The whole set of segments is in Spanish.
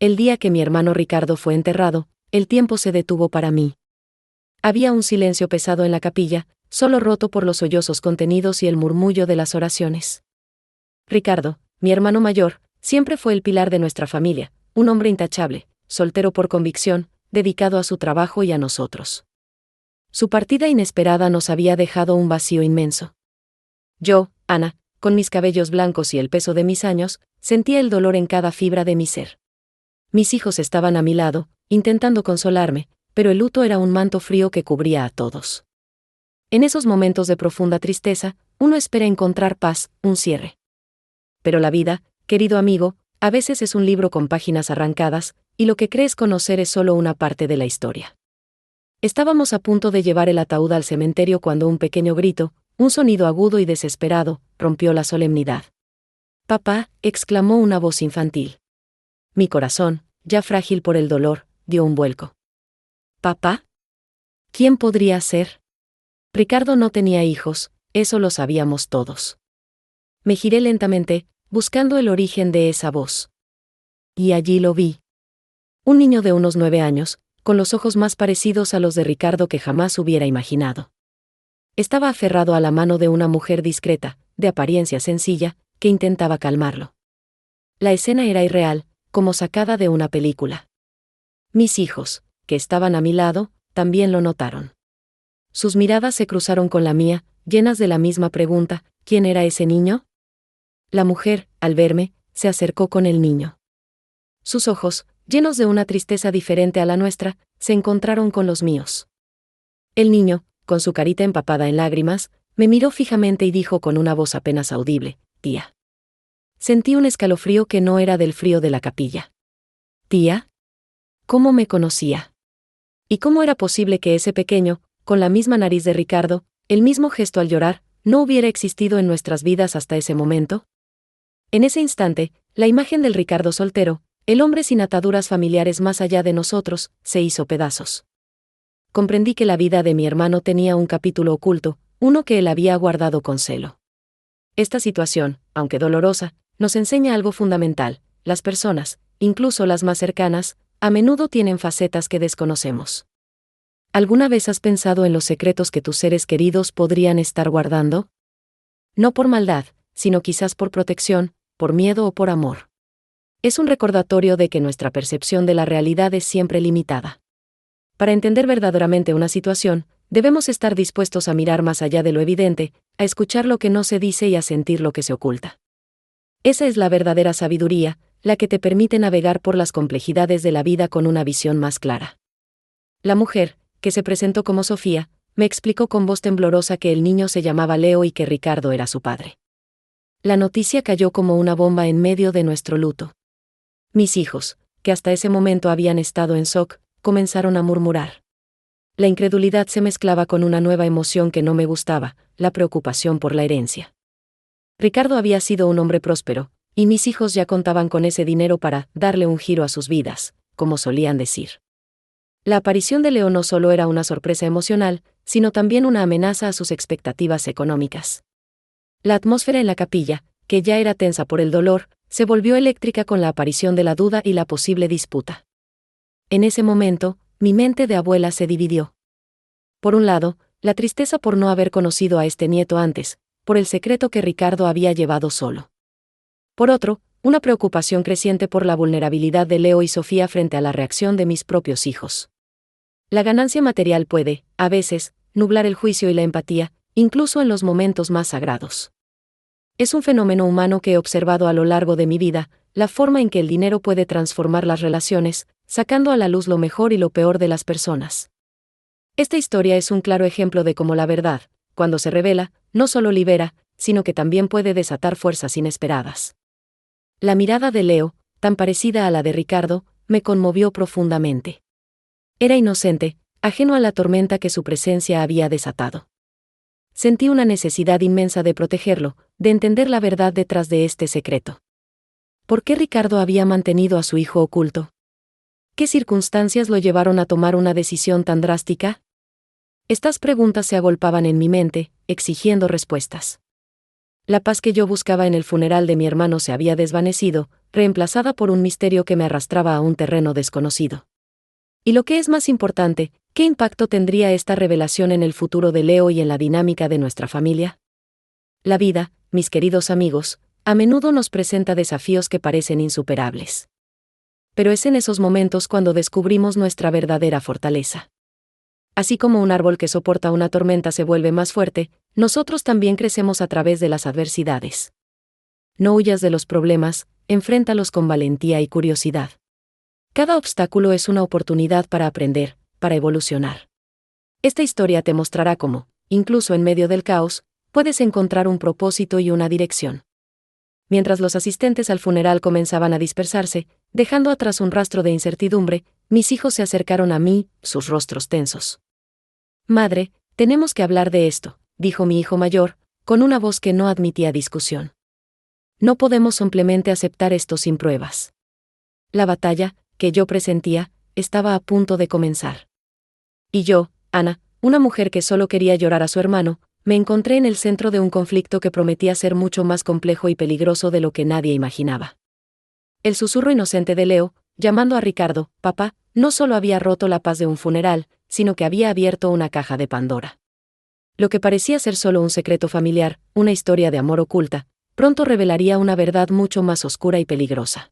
el día que mi hermano Ricardo fue enterrado, el tiempo se detuvo para mí. Había un silencio pesado en la capilla, solo roto por los sollozos contenidos y el murmullo de las oraciones. Ricardo, mi hermano mayor, siempre fue el pilar de nuestra familia, un hombre intachable, soltero por convicción, dedicado a su trabajo y a nosotros. Su partida inesperada nos había dejado un vacío inmenso. Yo, Ana, con mis cabellos blancos y el peso de mis años, sentía el dolor en cada fibra de mi ser. Mis hijos estaban a mi lado, intentando consolarme, pero el luto era un manto frío que cubría a todos. En esos momentos de profunda tristeza, uno espera encontrar paz, un cierre. Pero la vida, querido amigo, a veces es un libro con páginas arrancadas, y lo que crees conocer es solo una parte de la historia. Estábamos a punto de llevar el ataúd al cementerio cuando un pequeño grito, un sonido agudo y desesperado, rompió la solemnidad. «Papá», exclamó una voz infantil. Mi corazón, ya frágil por el dolor, dio un vuelco. ¿Papá? ¿Quién podría ser? Ricardo no tenía hijos, eso lo sabíamos todos. Me giré lentamente, buscando el origen de esa voz. Y allí lo vi. Un niño de unos 9 años, con los ojos más parecidos a los de Ricardo que jamás hubiera imaginado. Estaba aferrado a la mano de una mujer discreta, de apariencia sencilla, que intentaba calmarlo. La escena era irreal, como sacada de una película. Mis hijos, que estaban a mi lado, también lo notaron. Sus miradas se cruzaron con la mía, llenas de la misma pregunta: ¿quién era ese niño? La mujer, al verme, se acercó con el niño. Sus ojos, llenos de una tristeza diferente a la nuestra, se encontraron con los míos. El niño, con su carita empapada en lágrimas, me miró fijamente y dijo con una voz apenas audible: «Tía». Sentí un escalofrío que no era del frío de la capilla. ¿Tía? ¿Cómo me conocía? ¿Y cómo era posible que ese pequeño, con la misma nariz de Ricardo, el mismo gesto al llorar, no hubiera existido en nuestras vidas hasta ese momento? En ese instante, la imagen del Ricardo soltero, el hombre sin ataduras familiares más allá de nosotros, se hizo pedazos. Comprendí que la vida de mi hermano tenía un capítulo oculto, uno que él había guardado con celo. Esta situación, aunque dolorosa, nos enseña algo fundamental: las personas, incluso las más cercanas, a menudo tienen facetas que desconocemos. ¿Alguna vez has pensado en los secretos que tus seres queridos podrían estar guardando? No por maldad, sino quizás por protección, por miedo o por amor. Es un recordatorio de que nuestra percepción de la realidad es siempre limitada. Para entender verdaderamente una situación, debemos estar dispuestos a mirar más allá de lo evidente, a escuchar lo que no se dice y a sentir lo que se oculta. Esa es la verdadera sabiduría, la que te permite navegar por las complejidades de la vida con una visión más clara. La mujer, que se presentó como Sofía, me explicó con voz temblorosa que el niño se llamaba Leo y que Ricardo era su padre. La noticia cayó como una bomba en medio de nuestro luto. Mis hijos, que hasta ese momento habían estado en shock, comenzaron a murmurar. La incredulidad se mezclaba con una nueva emoción que no me gustaba: la preocupación por la herencia. Ricardo había sido un hombre próspero, y mis hijos ya contaban con ese dinero para darle un giro a sus vidas, como solían decir. La aparición de Leo no solo era una sorpresa emocional, sino también una amenaza a sus expectativas económicas. La atmósfera en la capilla, que ya era tensa por el dolor, se volvió eléctrica con la aparición de la duda y la posible disputa. En ese momento, mi mente de abuela se dividió. Por un lado, la tristeza por no haber conocido a este nieto antes, por el secreto que Ricardo había llevado solo. Por otro, una preocupación creciente por la vulnerabilidad de Leo y Sofía frente a la reacción de mis propios hijos. La ganancia material puede, a veces, nublar el juicio y la empatía, incluso en los momentos más sagrados. Es un fenómeno humano que he observado a lo largo de mi vida, la forma en que el dinero puede transformar las relaciones, sacando a la luz lo mejor y lo peor de las personas. Esta historia es un claro ejemplo de cómo la verdad, cuando se revela, no solo libera, sino que también puede desatar fuerzas inesperadas. La mirada de Leo, tan parecida a la de Ricardo, me conmovió profundamente. Era inocente, ajeno a la tormenta que su presencia había desatado. Sentí una necesidad inmensa de protegerlo, de entender la verdad detrás de este secreto. ¿Por qué Ricardo había mantenido a su hijo oculto? ¿Qué circunstancias lo llevaron a tomar una decisión tan drástica? Estas preguntas se agolpaban en mi mente, exigiendo respuestas. La paz que yo buscaba en el funeral de mi hermano se había desvanecido, reemplazada por un misterio que me arrastraba a un terreno desconocido. Y lo que es más importante, ¿qué impacto tendría esta revelación en el futuro de Leo y en la dinámica de nuestra familia? La vida, mis queridos amigos, a menudo nos presenta desafíos que parecen insuperables. Pero es en esos momentos cuando descubrimos nuestra verdadera fortaleza. Así como un árbol que soporta una tormenta se vuelve más fuerte, nosotros también crecemos a través de las adversidades. No huyas de los problemas, enfréntalos con valentía y curiosidad. Cada obstáculo es una oportunidad para aprender, para evolucionar. Esta historia te mostrará cómo, incluso en medio del caos, puedes encontrar un propósito y una dirección. Mientras los asistentes al funeral comenzaban a dispersarse, dejando atrás un rastro de incertidumbre, mis hijos se acercaron a mí, sus rostros tensos. «Madre, tenemos que hablar de esto», dijo mi hijo mayor, con una voz que no admitía discusión. «No podemos simplemente aceptar esto sin pruebas». La batalla, que yo presentía, estaba a punto de comenzar. Y yo, Ana, una mujer que solo quería llorar a su hermano, me encontré en el centro de un conflicto que prometía ser mucho más complejo y peligroso de lo que nadie imaginaba. El susurro inocente de Leo, llamando a Ricardo, papá, no solo había roto la paz de un funeral, sino que había abierto una caja de Pandora. Lo que parecía ser solo un secreto familiar, una historia de amor oculta, pronto revelaría una verdad mucho más oscura y peligrosa.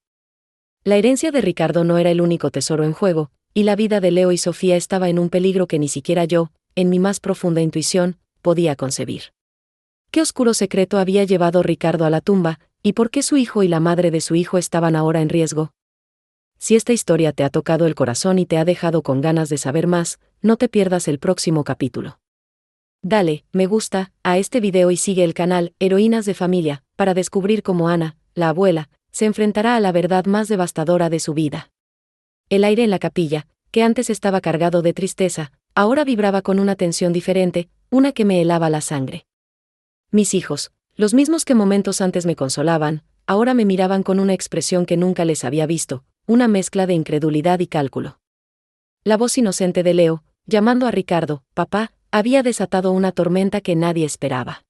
La herencia de Ricardo no era el único tesoro en juego, y la vida de Leo y Sofía estaba en un peligro que ni siquiera yo, en mi más profunda intuición, podía concebir. ¿Qué oscuro secreto había llevado Ricardo a la tumba, y por qué su hijo y la madre de su hijo estaban ahora en riesgo? Si esta historia te ha tocado el corazón y te ha dejado con ganas de saber más, no te pierdas el próximo capítulo. Dale me gusta a este video y sigue el canal Heroínas de Familia para descubrir cómo Ana, la abuela, se enfrentará a la verdad más devastadora de su vida. El aire en la capilla, que antes estaba cargado de tristeza, ahora vibraba con una tensión diferente, una que me helaba la sangre. Mis hijos, los mismos que momentos antes me consolaban, ahora me miraban con una expresión que nunca les había visto, una mezcla de incredulidad y cálculo. La voz inocente de Leo, llamando a Ricardo, papá, había desatado una tormenta que nadie esperaba.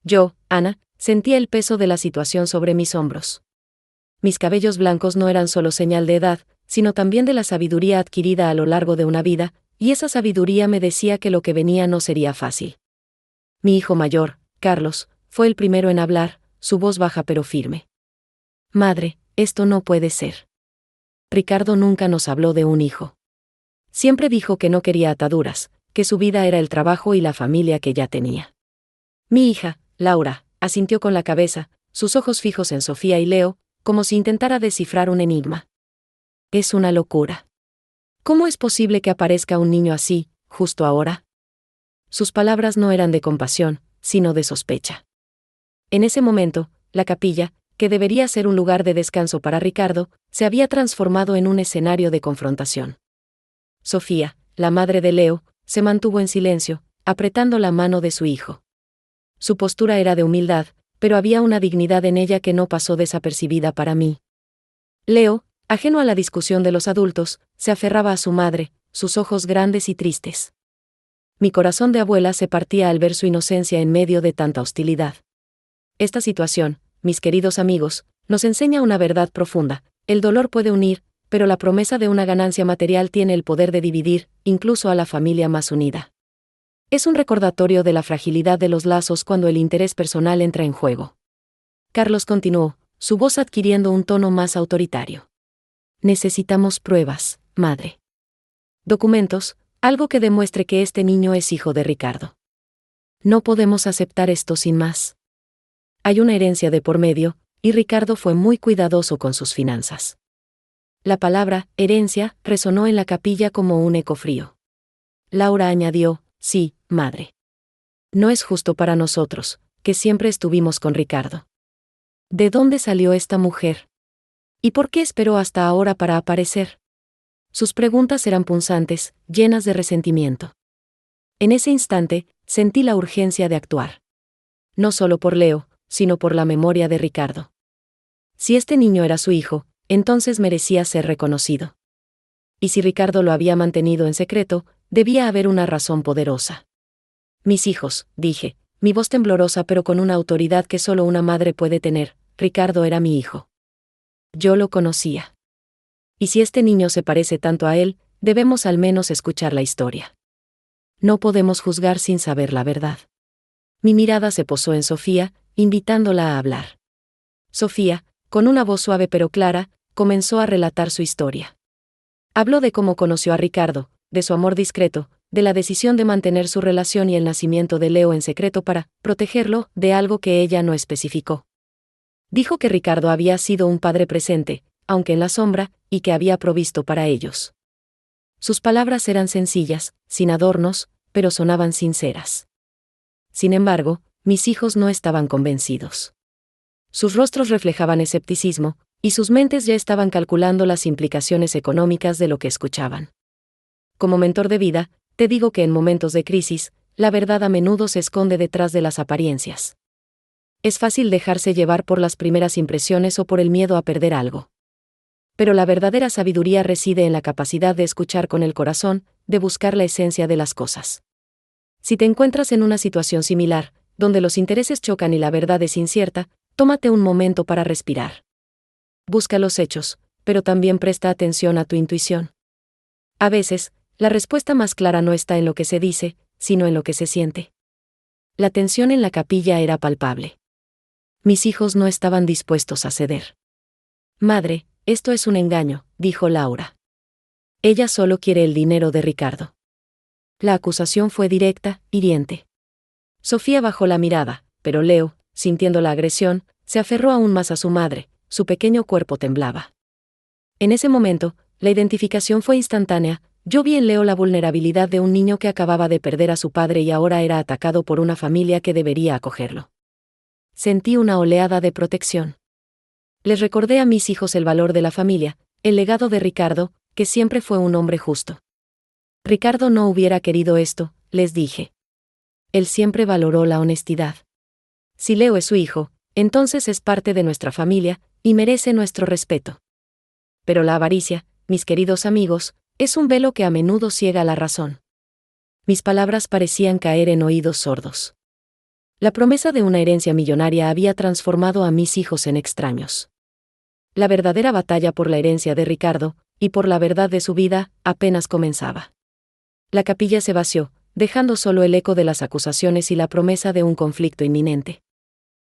Yo, Ana, sentía el peso de la situación sobre mis hombros. Mis cabellos blancos no eran solo señal de edad, sino también de la sabiduría adquirida a lo largo de una vida, y esa sabiduría me decía que lo que venía no sería fácil. Mi hijo mayor, Carlos, fue el primero en hablar, su voz baja pero firme. Madre, esto no puede ser. Ricardo nunca nos habló de un hijo. Siempre dijo que no quería ataduras, que su vida era el trabajo y la familia que ya tenía. Mi hija, Laura, asintió con la cabeza, sus ojos fijos en Sofía y Leo, como si intentara descifrar un enigma. Es una locura. ¿Cómo es posible que aparezca un niño así, justo ahora? Sus palabras no eran de compasión, sino de sospecha. En ese momento, la capilla, que debería ser un lugar de descanso para Ricardo, se había transformado en un escenario de confrontación. Sofía, la madre de Leo, se mantuvo en silencio, apretando la mano de su hijo. Su postura era de humildad, pero había una dignidad en ella que no pasó desapercibida para mí. Leo, ajeno a la discusión de los adultos, se aferraba a su madre, sus ojos grandes y tristes. Mi corazón de abuela se partía al ver su inocencia en medio de tanta hostilidad. Esta situación, mis queridos amigos, nos enseña una verdad profunda: el dolor puede unir, pero la promesa de una ganancia material tiene el poder de dividir, incluso a la familia más unida. Es un recordatorio de la fragilidad de los lazos cuando el interés personal entra en juego. Carlos continuó, su voz adquiriendo un tono más autoritario. Necesitamos pruebas, madre. Documentos, algo que demuestre que este niño es hijo de Ricardo. No podemos aceptar esto sin más. Hay una herencia de por medio, y Ricardo fue muy cuidadoso con sus finanzas. La palabra herencia resonó en la capilla como un eco frío. Laura añadió, sí, madre. No es justo para nosotros, que siempre estuvimos con Ricardo. ¿De dónde salió esta mujer? ¿Y por qué esperó hasta ahora para aparecer? Sus preguntas eran punzantes, llenas de resentimiento. En ese instante, sentí la urgencia de actuar. No solo por Leo, sino por la memoria de Ricardo. Si este niño era su hijo, entonces merecía ser reconocido. Y si Ricardo lo había mantenido en secreto, debía haber una razón poderosa. Mis hijos, dije, mi voz temblorosa pero con una autoridad que solo una madre puede tener, Ricardo era mi hijo. Yo lo conocía. Y si este niño se parece tanto a él, debemos al menos escuchar la historia. No podemos juzgar sin saber la verdad. Mi mirada se posó en Sofía, invitándola a hablar. Sofía, con una voz suave pero clara, comenzó a relatar su historia. Habló de cómo conoció a Ricardo, de su amor discreto, de la decisión de mantener su relación y el nacimiento de Leo en secreto para protegerlo de algo que ella no especificó. Dijo que Ricardo había sido un padre presente, aunque en la sombra, y que había provisto para ellos. Sus palabras eran sencillas, sin adornos, pero sonaban sinceras. Sin embargo, mis hijos no estaban convencidos. Sus rostros reflejaban escepticismo, y sus mentes ya estaban calculando las implicaciones económicas de lo que escuchaban. Como mentor de vida, te digo que en momentos de crisis, la verdad a menudo se esconde detrás de las apariencias. Es fácil dejarse llevar por las primeras impresiones o por el miedo a perder algo. Pero la verdadera sabiduría reside en la capacidad de escuchar con el corazón, de buscar la esencia de las cosas. Si te encuentras en una situación similar, donde los intereses chocan y la verdad es incierta, tómate un momento para respirar. Busca los hechos, pero también presta atención a tu intuición. A veces, la respuesta más clara no está en lo que se dice, sino en lo que se siente. La tensión en la capilla era palpable. Mis hijos no estaban dispuestos a ceder. Madre, esto es un engaño, dijo Laura. Ella solo quiere el dinero de Ricardo. La acusación fue directa, hiriente. Sofía bajó la mirada, pero Leo, sintiendo la agresión, se aferró aún más a su madre, su pequeño cuerpo temblaba. En ese momento, la identificación fue instantánea. Yo vi en Leo la vulnerabilidad de un niño que acababa de perder a su padre y ahora era atacado por una familia que debería acogerlo. Sentí una oleada de protección. Les recordé a mis hijos el valor de la familia, el legado de Ricardo, que siempre fue un hombre justo. Ricardo no hubiera querido esto, les dije. Él siempre valoró la honestidad. Si Leo es su hijo, entonces es parte de nuestra familia, y merece nuestro respeto. Pero la avaricia, mis queridos amigos, es un velo que a menudo ciega la razón. Mis palabras parecían caer en oídos sordos. La promesa de una herencia millonaria había transformado a mis hijos en extraños. La verdadera batalla por la herencia de Ricardo, y por la verdad de su vida, apenas comenzaba. La capilla se vació, dejando solo el eco de las acusaciones y la promesa de un conflicto inminente.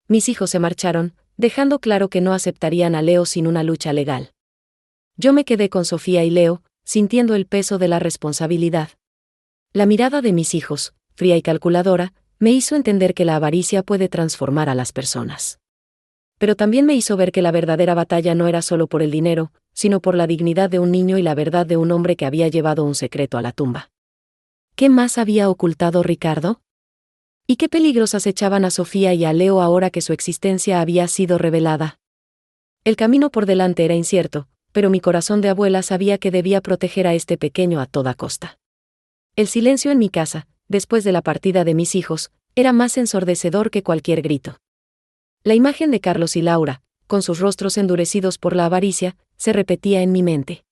Mis hijos se marcharon, dejando claro que no aceptarían a Leo sin una lucha legal. Yo me quedé con Sofía y Leo, sintiendo el peso de la responsabilidad. La mirada de mis hijos, fría y calculadora, me hizo entender que la avaricia puede transformar a las personas. Pero también me hizo ver que la verdadera batalla no era solo por el dinero, sino por la dignidad de un niño y la verdad de un hombre que había llevado un secreto a la tumba. ¿Qué más había ocultado Ricardo? ¿Y qué peligros acechaban a Sofía y a Leo ahora que su existencia había sido revelada? El camino por delante era incierto, pero mi corazón de abuela sabía que debía proteger a este pequeño a toda costa. El silencio en mi casa, después de la partida de mis hijos, era más ensordecedor que cualquier grito. La imagen de Carlos y Laura, con sus rostros endurecidos por la avaricia, se repetía en mi mente.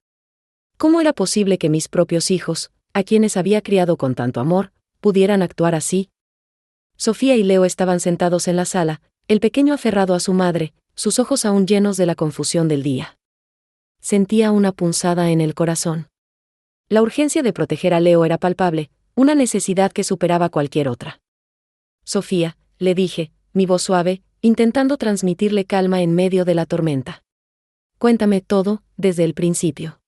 ¿Cómo era posible que mis propios hijos, a quienes había criado con tanto amor, pudieran actuar así? Sofía y Leo estaban sentados en la sala, el pequeño aferrado a su madre, sus ojos aún llenos de la confusión del día. Sentía una punzada en el corazón. La urgencia de proteger a Leo era palpable, una necesidad que superaba cualquier otra. Sofía, le dije, mi voz suave, intentando transmitirle calma en medio de la tormenta. Cuéntame todo, desde el principio.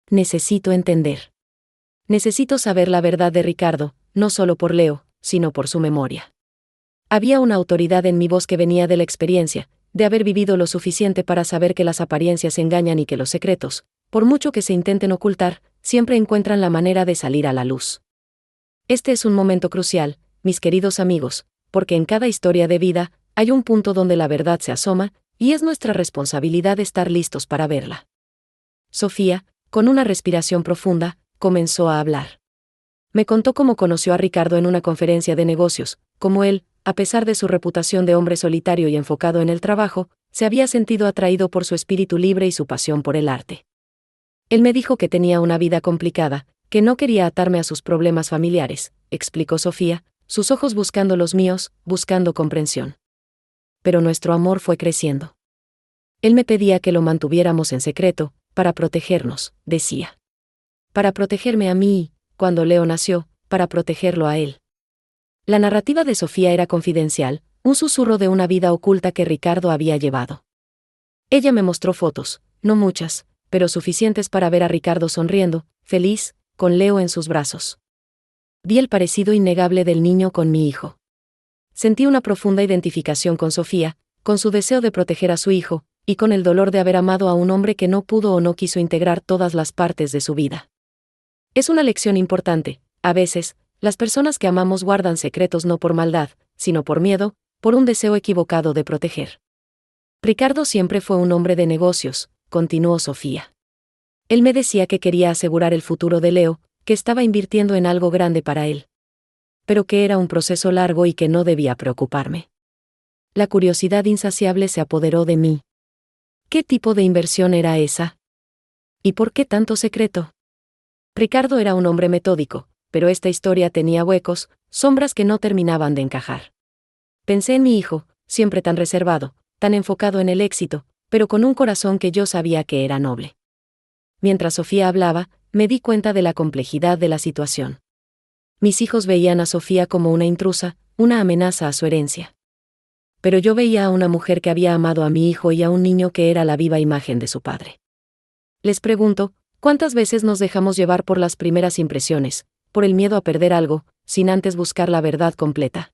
Necesito entender. Necesito saber la verdad de Ricardo, no solo por Leo, sino por su memoria. Había una autoridad en mi voz que venía de la experiencia, de haber vivido lo suficiente para saber que las apariencias engañan y que los secretos, por mucho que se intenten ocultar, siempre encuentran la manera de salir a la luz. Este es un momento crucial, mis queridos amigos, porque en cada historia de vida, hay un punto donde la verdad se asoma, y es nuestra responsabilidad estar listos para verla. Sofía, con una respiración profunda, comenzó a hablar. Me contó cómo conoció a Ricardo en una conferencia de negocios, cómo él, a pesar de su reputación de hombre solitario y enfocado en el trabajo, se había sentido atraído por su espíritu libre y su pasión por el arte. Él me dijo que tenía una vida complicada, que no quería atarme a sus problemas familiares, explicó Sofía, sus ojos buscando los míos, buscando comprensión. Pero nuestro amor fue creciendo. Él me pedía que lo mantuviéramos en secreto, para protegernos, decía. Para protegerme a mí y, cuando Leo nació, para protegerlo a él. La narrativa de Sofía era confidencial, un susurro de una vida oculta que Ricardo había llevado. Ella me mostró fotos, no muchas, pero suficientes para ver a Ricardo sonriendo, feliz, con Leo en sus brazos. Vi el parecido innegable del niño con mi hijo. Sentí una profunda identificación con Sofía, con su deseo de proteger a su hijo, y con el dolor de haber amado a un hombre que no pudo o no quiso integrar todas las partes de su vida. Es una lección importante. A veces, las personas que amamos guardan secretos no por maldad, sino por miedo, por un deseo equivocado de proteger. Ricardo siempre fue un hombre de negocios, continuó Sofía. Él me decía que quería asegurar el futuro de Leo, que estaba invirtiendo en algo grande para él. Pero que era un proceso largo y que no debía preocuparme. La curiosidad insaciable se apoderó de mí. ¿Qué tipo de inversión era esa? ¿Y por qué tanto secreto? Ricardo era un hombre metódico, pero esta historia tenía huecos, sombras que no terminaban de encajar. Pensé en mi hijo, siempre tan reservado, tan enfocado en el éxito, pero con un corazón que yo sabía que era noble. Mientras Sofía hablaba, me di cuenta de la complejidad de la situación. Mis hijos veían a Sofía como una intrusa, una amenaza a su herencia. Pero yo veía a una mujer que había amado a mi hijo y a un niño que era la viva imagen de su padre. Les pregunto, ¿cuántas veces nos dejamos llevar por las primeras impresiones, por el miedo a perder algo, sin antes buscar la verdad completa?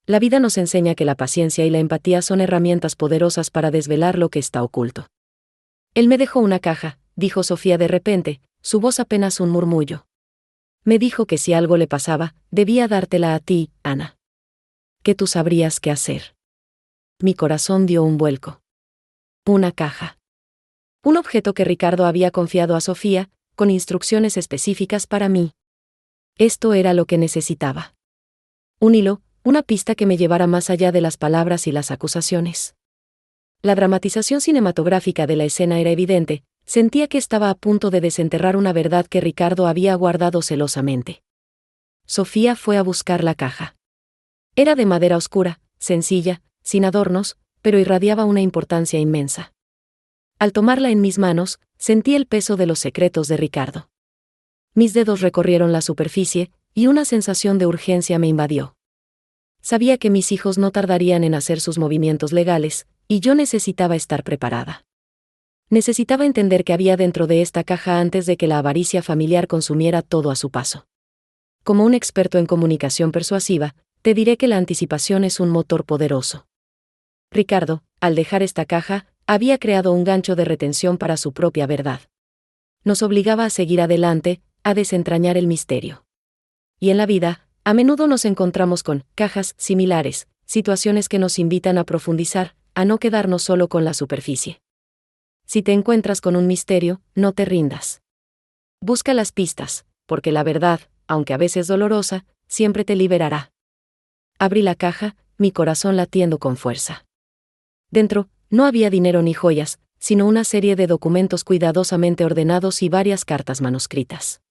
La vida nos enseña que la paciencia y la empatía son herramientas poderosas para desvelar lo que está oculto. Él me dejó una caja, dijo Sofía de repente, su voz apenas un murmullo. Me dijo que si algo le pasaba, debía dártela a ti, Ana. Que tú sabrías qué hacer. Mi corazón dio un vuelco. Una caja. Un objeto que Ricardo había confiado a Sofía, con instrucciones específicas para mí. Esto era lo que necesitaba. Un hilo, una pista que me llevara más allá de las palabras y las acusaciones. La dramatización cinematográfica de la escena era evidente, sentía que estaba a punto de desenterrar una verdad que Ricardo había guardado celosamente. Sofía fue a buscar la caja. Era de madera oscura, sencilla, sin adornos, pero irradiaba una importancia inmensa. Al tomarla en mis manos, sentí el peso de los secretos de Ricardo. Mis dedos recorrieron la superficie, y una sensación de urgencia me invadió. Sabía que mis hijos no tardarían en hacer sus movimientos legales, y yo necesitaba estar preparada. Necesitaba entender qué había dentro de esta caja antes de que la avaricia familiar consumiera todo a su paso. Como un experto en comunicación persuasiva, te diré que la anticipación es un motor poderoso. Ricardo, al dejar esta caja, había creado un gancho de retención para su propia verdad. Nos obligaba a seguir adelante, a desentrañar el misterio. Y en la vida, a menudo nos encontramos con cajas similares, situaciones que nos invitan a profundizar, a no quedarnos solo con la superficie. Si te encuentras con un misterio, no te rindas. Busca las pistas, porque la verdad, aunque a veces dolorosa, siempre te liberará. Abrí la caja, mi corazón latiendo con fuerza. Dentro, no había dinero ni joyas, sino una serie de documentos cuidadosamente ordenados y varias cartas manuscritas.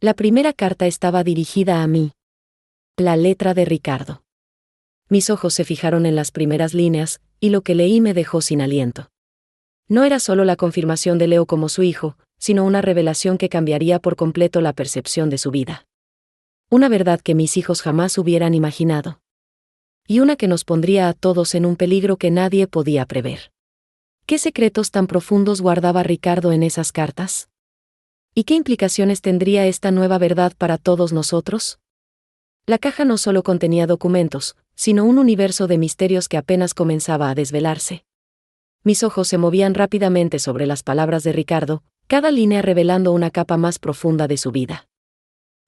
La primera carta estaba dirigida a mí. La letra de Ricardo. Mis ojos se fijaron en las primeras líneas, y lo que leí me dejó sin aliento. No era solo la confirmación de Leo como su hijo, sino una revelación que cambiaría por completo la percepción de su vida. Una verdad que mis hijos jamás hubieran imaginado. Y una que nos pondría a todos en un peligro que nadie podía prever. ¿Qué secretos tan profundos guardaba Ricardo en esas cartas? ¿Y qué implicaciones tendría esta nueva verdad para todos nosotros? La caja no solo contenía documentos, sino un universo de misterios que apenas comenzaba a desvelarse. Mis ojos se movían rápidamente sobre las palabras de Ricardo, cada línea revelando una capa más profunda de su vida.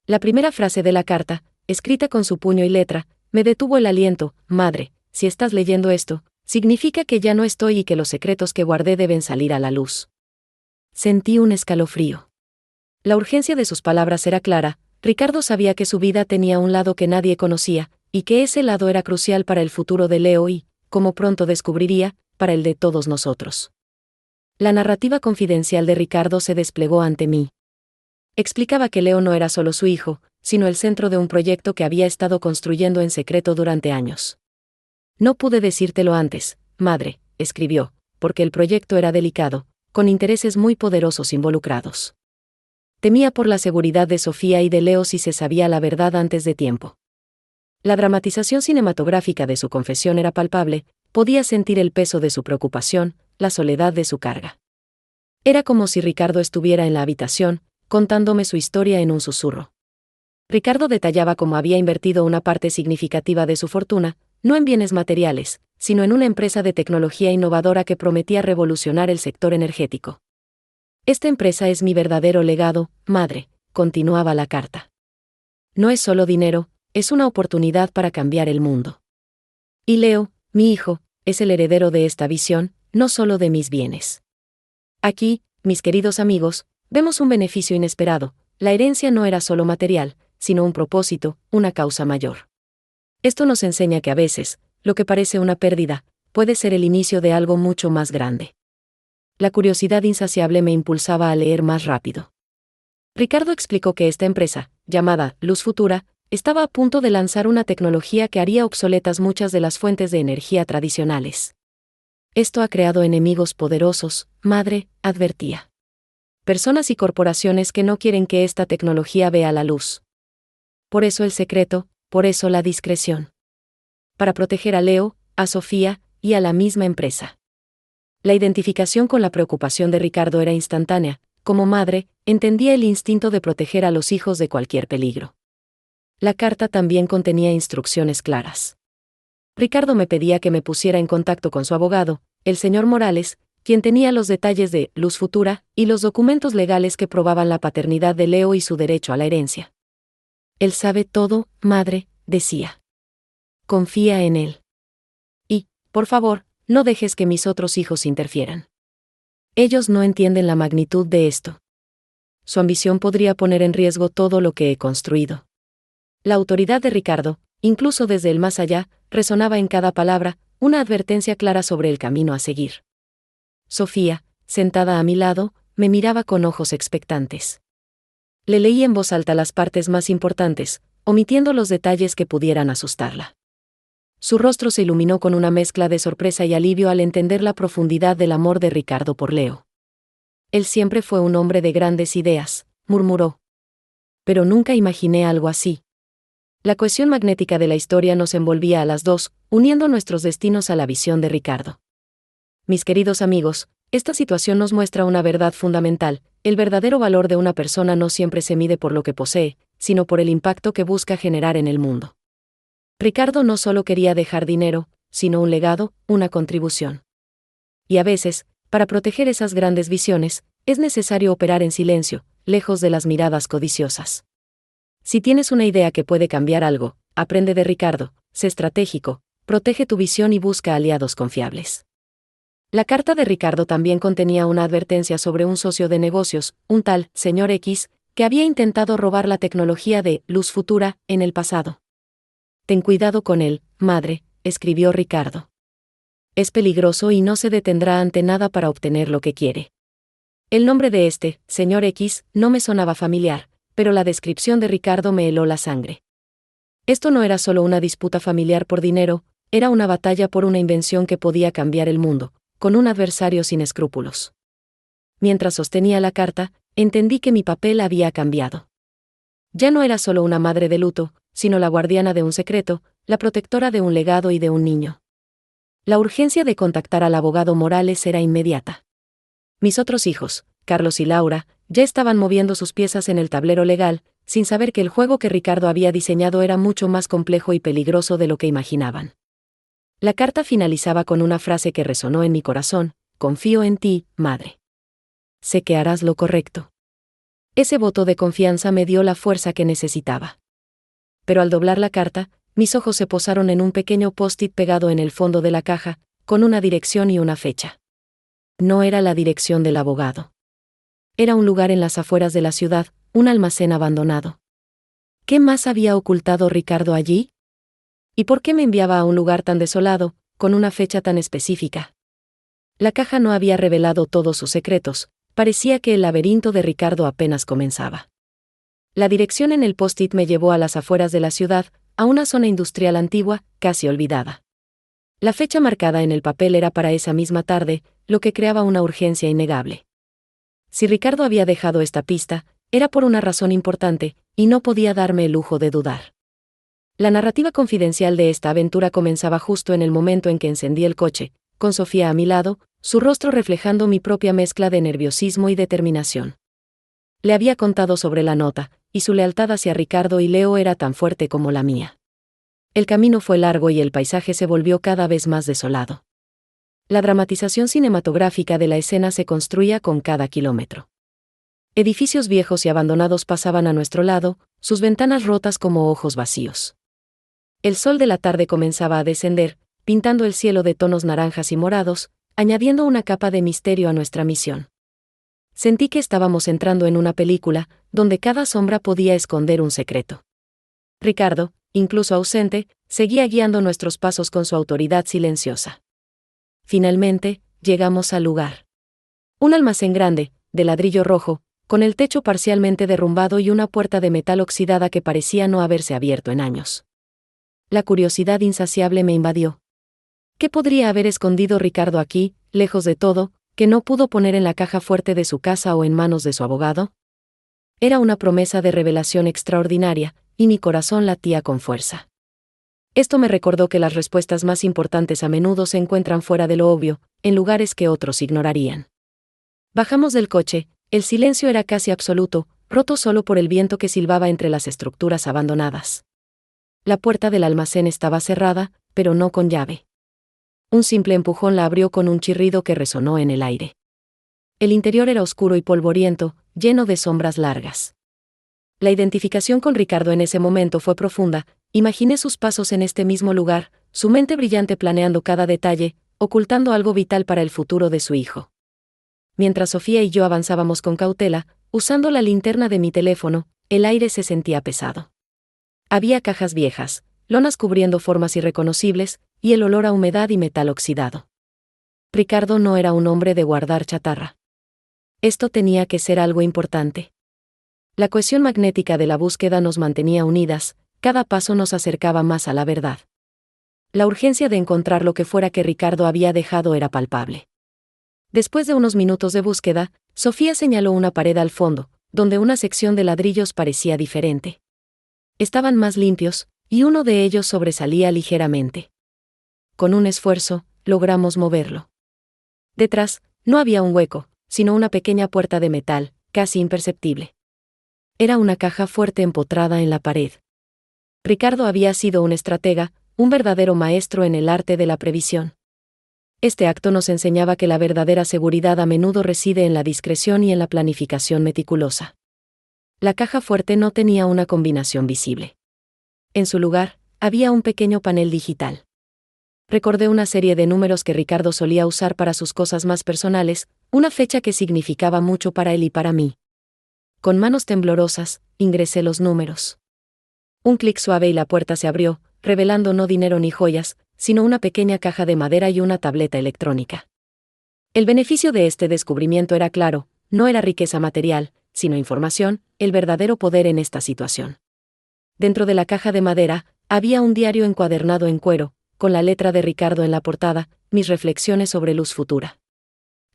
La primera frase de la carta, escrita con su puño y letra, me detuvo el aliento. Madre, si estás leyendo esto, significa que ya no estoy y que los secretos que guardé deben salir a la luz. Sentí un escalofrío. La urgencia de sus palabras era clara. Ricardo sabía que su vida tenía un lado que nadie conocía, y que ese lado era crucial para el futuro de Leo y, como pronto descubriría, para el de todos nosotros. La narrativa confidencial de Ricardo se desplegó ante mí. Explicaba que Leo no era solo su hijo, sino el centro de un proyecto que había estado construyendo en secreto durante años. No pude decírtelo antes, madre, escribió, porque el proyecto era delicado, con intereses muy poderosos involucrados. Temía por la seguridad de Sofía y de Leo si se sabía la verdad antes de tiempo. La dramatización cinematográfica de su confesión era palpable, podía sentir el peso de su preocupación, la soledad de su carga. Era como si Ricardo estuviera en la habitación, contándome su historia en un susurro. Ricardo detallaba cómo había invertido una parte significativa de su fortuna, no en bienes materiales, sino en una empresa de tecnología innovadora que prometía revolucionar el sector energético. Esta empresa es mi verdadero legado, madre, continuaba la carta. No es solo dinero, es una oportunidad para cambiar el mundo. Y Leo, mi hijo, es el heredero de esta visión, no solo de mis bienes. Aquí, mis queridos amigos, vemos un beneficio inesperado. La herencia no era solo material, sino un propósito, una causa mayor. Esto nos enseña que a veces, lo que parece una pérdida, puede ser el inicio de algo mucho más grande. La curiosidad insaciable me impulsaba a leer más rápido. Ricardo explicó que esta empresa, llamada Luz Futura, estaba a punto de lanzar una tecnología que haría obsoletas muchas de las fuentes de energía tradicionales. Esto ha creado enemigos poderosos, madre, advertía. Personas y corporaciones que no quieren que esta tecnología vea la luz. Por eso el secreto, por eso la discreción. Para proteger a Leo, a Sofía, y a la misma empresa. La identificación con la preocupación de Ricardo era instantánea. Como madre, entendía el instinto de proteger a los hijos de cualquier peligro. La carta también contenía instrucciones claras. Ricardo me pedía que me pusiera en contacto con su abogado, el señor Morales, quien tenía los detalles de Luz Futura y los documentos legales que probaban la paternidad de Leo y su derecho a la herencia. Él sabe todo, madre, decía. Confía en él. Y, por favor, no dejes que mis otros hijos interfieran. Ellos no entienden la magnitud de esto. Su ambición podría poner en riesgo todo lo que he construido. La autoridad de Ricardo, incluso desde el más allá, resonaba en cada palabra, una advertencia clara sobre el camino a seguir. Sofía, sentada a mi lado, me miraba con ojos expectantes. Le leí en voz alta las partes más importantes, omitiendo los detalles que pudieran asustarla. Su rostro se iluminó con una mezcla de sorpresa y alivio al entender la profundidad del amor de Ricardo por Leo. Él siempre fue un hombre de grandes ideas, murmuró. Pero nunca imaginé algo así. La cohesión magnética de la historia nos envolvía a las dos, uniendo nuestros destinos a la visión de Ricardo. Mis queridos amigos, esta situación nos muestra una verdad fundamental: el verdadero valor de una persona no siempre se mide por lo que posee, sino por el impacto que busca generar en el mundo. Ricardo no solo quería dejar dinero, sino un legado, una contribución. Y a veces, para proteger esas grandes visiones, es necesario operar en silencio, lejos de las miradas codiciosas. Si tienes una idea que puede cambiar algo, aprende de Ricardo, sé estratégico, protege tu visión y busca aliados confiables. La carta de Ricardo también contenía una advertencia sobre un socio de negocios, un tal señor X, que había intentado robar la tecnología de Luz Futura en el pasado. Ten cuidado con él, madre, escribió Ricardo. Es peligroso y no se detendrá ante nada para obtener lo que quiere. El nombre de este señor X no me sonaba familiar, pero la descripción de Ricardo me heló la sangre. Esto no era solo una disputa familiar por dinero, era una batalla por una invención que podía cambiar el mundo, con un adversario sin escrúpulos. Mientras sostenía la carta, entendí que mi papel había cambiado. Ya no era solo una madre de luto, sino la guardiana de un secreto, la protectora de un legado y de un niño. La urgencia de contactar al abogado Morales era inmediata. Mis otros hijos, Carlos y Laura, ya estaban moviendo sus piezas en el tablero legal, sin saber que el juego que Ricardo había diseñado era mucho más complejo y peligroso de lo que imaginaban. La carta finalizaba con una frase que resonó en mi corazón: confío en ti, madre. Sé que harás lo correcto. Ese voto de confianza me dio la fuerza que necesitaba. Pero al doblar la carta, mis ojos se posaron en un pequeño post-it pegado en el fondo de la caja, con una dirección y una fecha. No era la dirección del abogado. Era un lugar en las afueras de la ciudad, un almacén abandonado. ¿Qué más había ocultado Ricardo allí? ¿Y por qué me enviaba a un lugar tan desolado, con una fecha tan específica? La caja no había revelado todos sus secretos, parecía que el laberinto de Ricardo apenas comenzaba. La dirección en el post-it me llevó a las afueras de la ciudad, a una zona industrial antigua, casi olvidada. La fecha marcada en el papel era para esa misma tarde, lo que creaba una urgencia innegable. Si Ricardo había dejado esta pista, era por una razón importante, y no podía darme el lujo de dudar. La narrativa confidencial de esta aventura comenzaba justo en el momento en que encendí el coche, con Sofía a mi lado, su rostro reflejando mi propia mezcla de nerviosismo y determinación. Le había contado sobre la nota, y su lealtad hacia Ricardo y Leo era tan fuerte como la mía. El camino fue largo y el paisaje se volvió cada vez más desolado. La dramatización cinematográfica de la escena se construía con cada kilómetro. Edificios viejos y abandonados pasaban a nuestro lado, sus ventanas rotas como ojos vacíos. El sol de la tarde comenzaba a descender, pintando el cielo de tonos naranjas y morados, añadiendo una capa de misterio a nuestra misión. Sentí que estábamos entrando en una película, donde cada sombra podía esconder un secreto. Ricardo, incluso ausente, seguía guiando nuestros pasos con su autoridad silenciosa. Finalmente, llegamos al lugar. Un almacén grande, de ladrillo rojo, con el techo parcialmente derrumbado y una puerta de metal oxidada que parecía no haberse abierto en años. La curiosidad insaciable me invadió. ¿Qué podría haber escondido Ricardo aquí, lejos de todo, que no pudo poner en la caja fuerte de su casa o en manos de su abogado? Era una promesa de revelación extraordinaria, y mi corazón latía con fuerza. Esto me recordó que las respuestas más importantes a menudo se encuentran fuera de lo obvio, en lugares que otros ignorarían. Bajamos del coche, el silencio era casi absoluto, roto solo por el viento que silbaba entre las estructuras abandonadas. La puerta del almacén estaba cerrada, pero no con llave. Un simple empujón la abrió con un chirrido que resonó en el aire. El interior era oscuro y polvoriento, lleno de sombras largas. La identificación con Ricardo en ese momento fue profunda, imaginé sus pasos en este mismo lugar, su mente brillante planeando cada detalle, ocultando algo vital para el futuro de su hijo. Mientras Sofía y yo avanzábamos con cautela, usando la linterna de mi teléfono, el aire se sentía pesado. Había cajas viejas, lonas cubriendo formas irreconocibles, y el olor a humedad y metal oxidado. Ricardo no era un hombre de guardar chatarra. Esto tenía que ser algo importante. La cohesión magnética de la búsqueda nos mantenía unidas, cada paso nos acercaba más a la verdad. La urgencia de encontrar lo que fuera que Ricardo había dejado era palpable. Después de unos minutos de búsqueda, Sofía señaló una pared al fondo, donde una sección de ladrillos parecía diferente. Estaban más limpios, y uno de ellos sobresalía ligeramente. Con un esfuerzo, logramos moverlo. Detrás, no había un hueco, sino una pequeña puerta de metal, casi imperceptible. Era una caja fuerte empotrada en la pared. Ricardo había sido un estratega, un verdadero maestro en el arte de la previsión. Este acto nos enseñaba que la verdadera seguridad a menudo reside en la discreción y en la planificación meticulosa. La caja fuerte no tenía una combinación visible. En su lugar, había un pequeño panel digital. Recordé una serie de números que Ricardo solía usar para sus cosas más personales, una fecha que significaba mucho para él y para mí. Con manos temblorosas, ingresé los números. Un clic suave y la puerta se abrió, revelando no dinero ni joyas, sino una pequeña caja de madera y una tableta electrónica. El beneficio de este descubrimiento era claro, no era riqueza material, sino información, el verdadero poder en esta situación. Dentro de la caja de madera, había un diario encuadernado en cuero, con la letra de Ricardo en la portada, mis reflexiones sobre luz futura.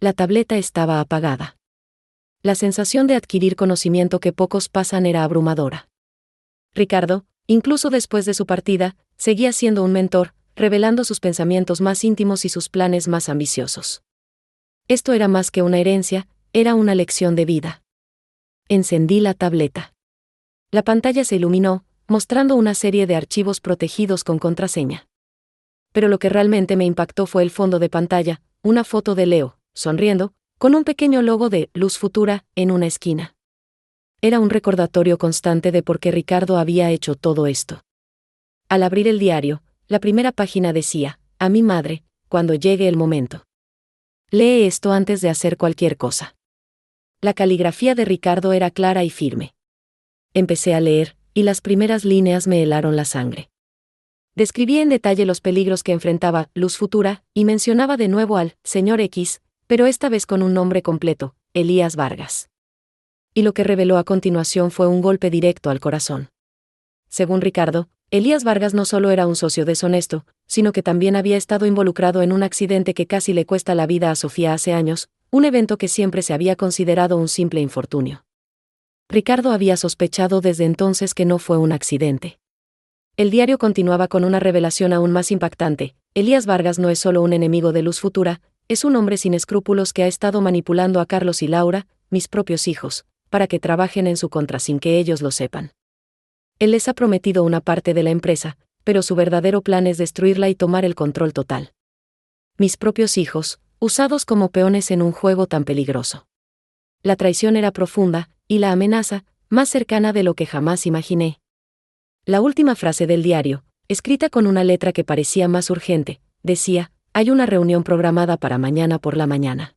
La tableta estaba apagada. La sensación de adquirir conocimiento que pocos pasan era abrumadora. Ricardo, incluso después de su partida, seguía siendo un mentor, revelando sus pensamientos más íntimos y sus planes más ambiciosos. Esto era más que una herencia, era una lección de vida. Encendí la tableta. La pantalla se iluminó, mostrando una serie de archivos protegidos con contraseña. Pero lo que realmente me impactó fue el fondo de pantalla, una foto de Leo, sonriendo, con un pequeño logo de Luz Futura en una esquina. Era un recordatorio constante de por qué Ricardo había hecho todo esto. Al abrir el diario, la primera página decía, a mi madre, cuando llegue el momento. Lee esto antes de hacer cualquier cosa. La caligrafía de Ricardo era clara y firme. Empecé a leer, y las primeras líneas me helaron la sangre. Describía en detalle los peligros que enfrentaba Luz Futura, y mencionaba de nuevo al Señor X, pero esta vez con un nombre completo, Elías Vargas. Y lo que reveló a continuación fue un golpe directo al corazón. Según Ricardo, Elías Vargas no solo era un socio deshonesto, sino que también había estado involucrado en un accidente que casi le cuesta la vida a Sofía hace años, un evento que siempre se había considerado un simple infortunio. Ricardo había sospechado desde entonces que no fue un accidente. El diario continuaba con una revelación aún más impactante: Elías Vargas no es solo un enemigo de Luz Futura, es un hombre sin escrúpulos que ha estado manipulando a Carlos y Laura, mis propios hijos, para que trabajen en su contra sin que ellos lo sepan. Él les ha prometido una parte de la empresa, pero su verdadero plan es destruirla y tomar el control total. Mis propios hijos, usados como peones en un juego tan peligroso. La traición era profunda, y la amenaza, más cercana de lo que jamás imaginé. La última frase del diario, escrita con una letra que parecía más urgente, decía: hay una reunión programada para mañana por la mañana.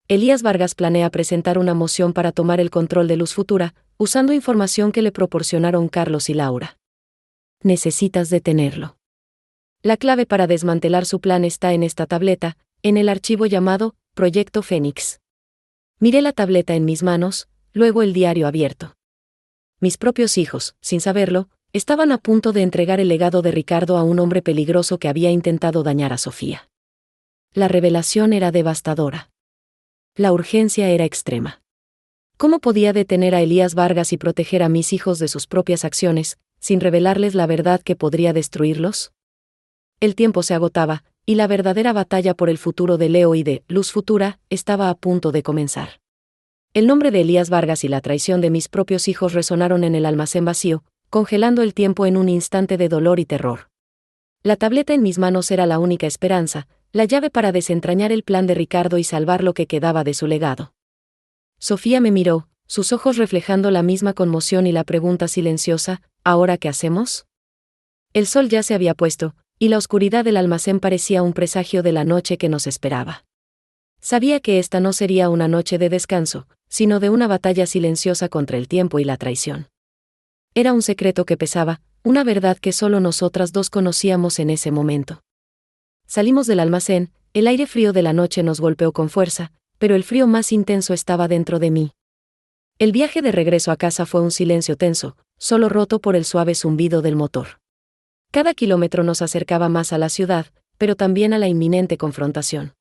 Elías Vargas planea presentar una moción para tomar el control de Luz Futura, usando información que le proporcionaron Carlos y Laura. Necesitas detenerlo. La clave para desmantelar su plan está en esta tableta, en el archivo llamado Proyecto Fénix. Miré la tableta en mis manos, luego el diario abierto. Mis propios hijos, sin saberlo, estaban a punto de entregar el legado de Ricardo a un hombre peligroso que había intentado dañar a Sofía. La revelación era devastadora. La urgencia era extrema. ¿Cómo podía detener a Elías Vargas y proteger a mis hijos de sus propias acciones, sin revelarles la verdad que podría destruirlos? El tiempo se agotaba, y la verdadera batalla por el futuro de Leo y de Luz Futura estaba a punto de comenzar. El nombre de Elías Vargas y la traición de mis propios hijos resonaron en el almacén vacío, congelando el tiempo en un instante de dolor y terror. La tableta en mis manos era la única esperanza, la llave para desentrañar el plan de Ricardo y salvar lo que quedaba de su legado. Sofía me miró, sus ojos reflejando la misma conmoción y la pregunta silenciosa: ¿ahora qué hacemos? El sol ya se había puesto, y la oscuridad del almacén parecía un presagio de la noche que nos esperaba. Sabía que esta no sería una noche de descanso, sino de una batalla silenciosa contra el tiempo y la traición. Era un secreto que pesaba, una verdad que solo nosotras dos conocíamos en ese momento. Salimos del almacén, el aire frío de la noche nos golpeó con fuerza, pero el frío más intenso estaba dentro de mí. El viaje de regreso a casa fue un silencio tenso, solo roto por el suave zumbido del motor. Cada kilómetro nos acercaba más a la ciudad, pero también a la inminente confrontación.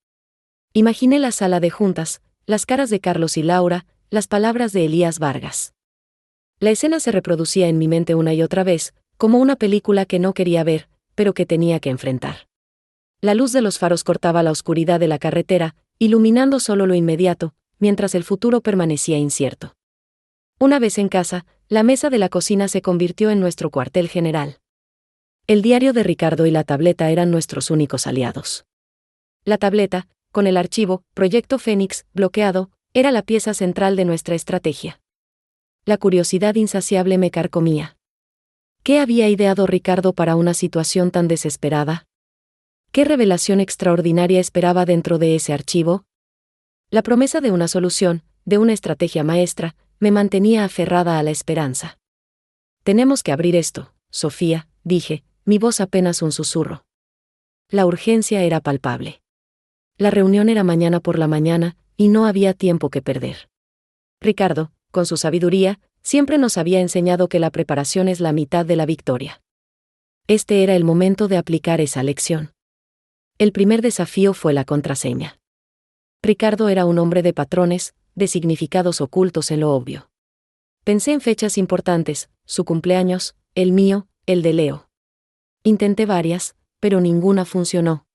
Imaginé la sala de juntas, las caras de Carlos y Laura, las palabras de Elías Vargas. La escena se reproducía en mi mente una y otra vez, como una película que no quería ver, pero que tenía que enfrentar. La luz de los faros cortaba la oscuridad de la carretera, iluminando solo lo inmediato, mientras el futuro permanecía incierto. Una vez en casa, la mesa de la cocina se convirtió en nuestro cuartel general. El diario de Ricardo y la tableta eran nuestros únicos aliados. La tableta, con el archivo Proyecto Fénix bloqueado, era la pieza central de nuestra estrategia. La curiosidad insaciable me carcomía. ¿Qué había ideado Ricardo para una situación tan desesperada? ¿Qué revelación extraordinaria esperaba dentro de ese archivo? La promesa de una solución, de una estrategia maestra, me mantenía aferrada a la esperanza. Tenemos que abrir esto, Sofía, dije, mi voz apenas un susurro. La urgencia era palpable. La reunión era mañana por la mañana, y no había tiempo que perder. Ricardo, con su sabiduría, siempre nos había enseñado que la preparación es la mitad de la victoria. Este era el momento de aplicar esa lección. El primer desafío fue la contraseña. Ricardo era un hombre de patrones, de significados ocultos en lo obvio. Pensé en fechas importantes, su cumpleaños, el mío, el de Leo. Intenté varias, pero ninguna funcionó.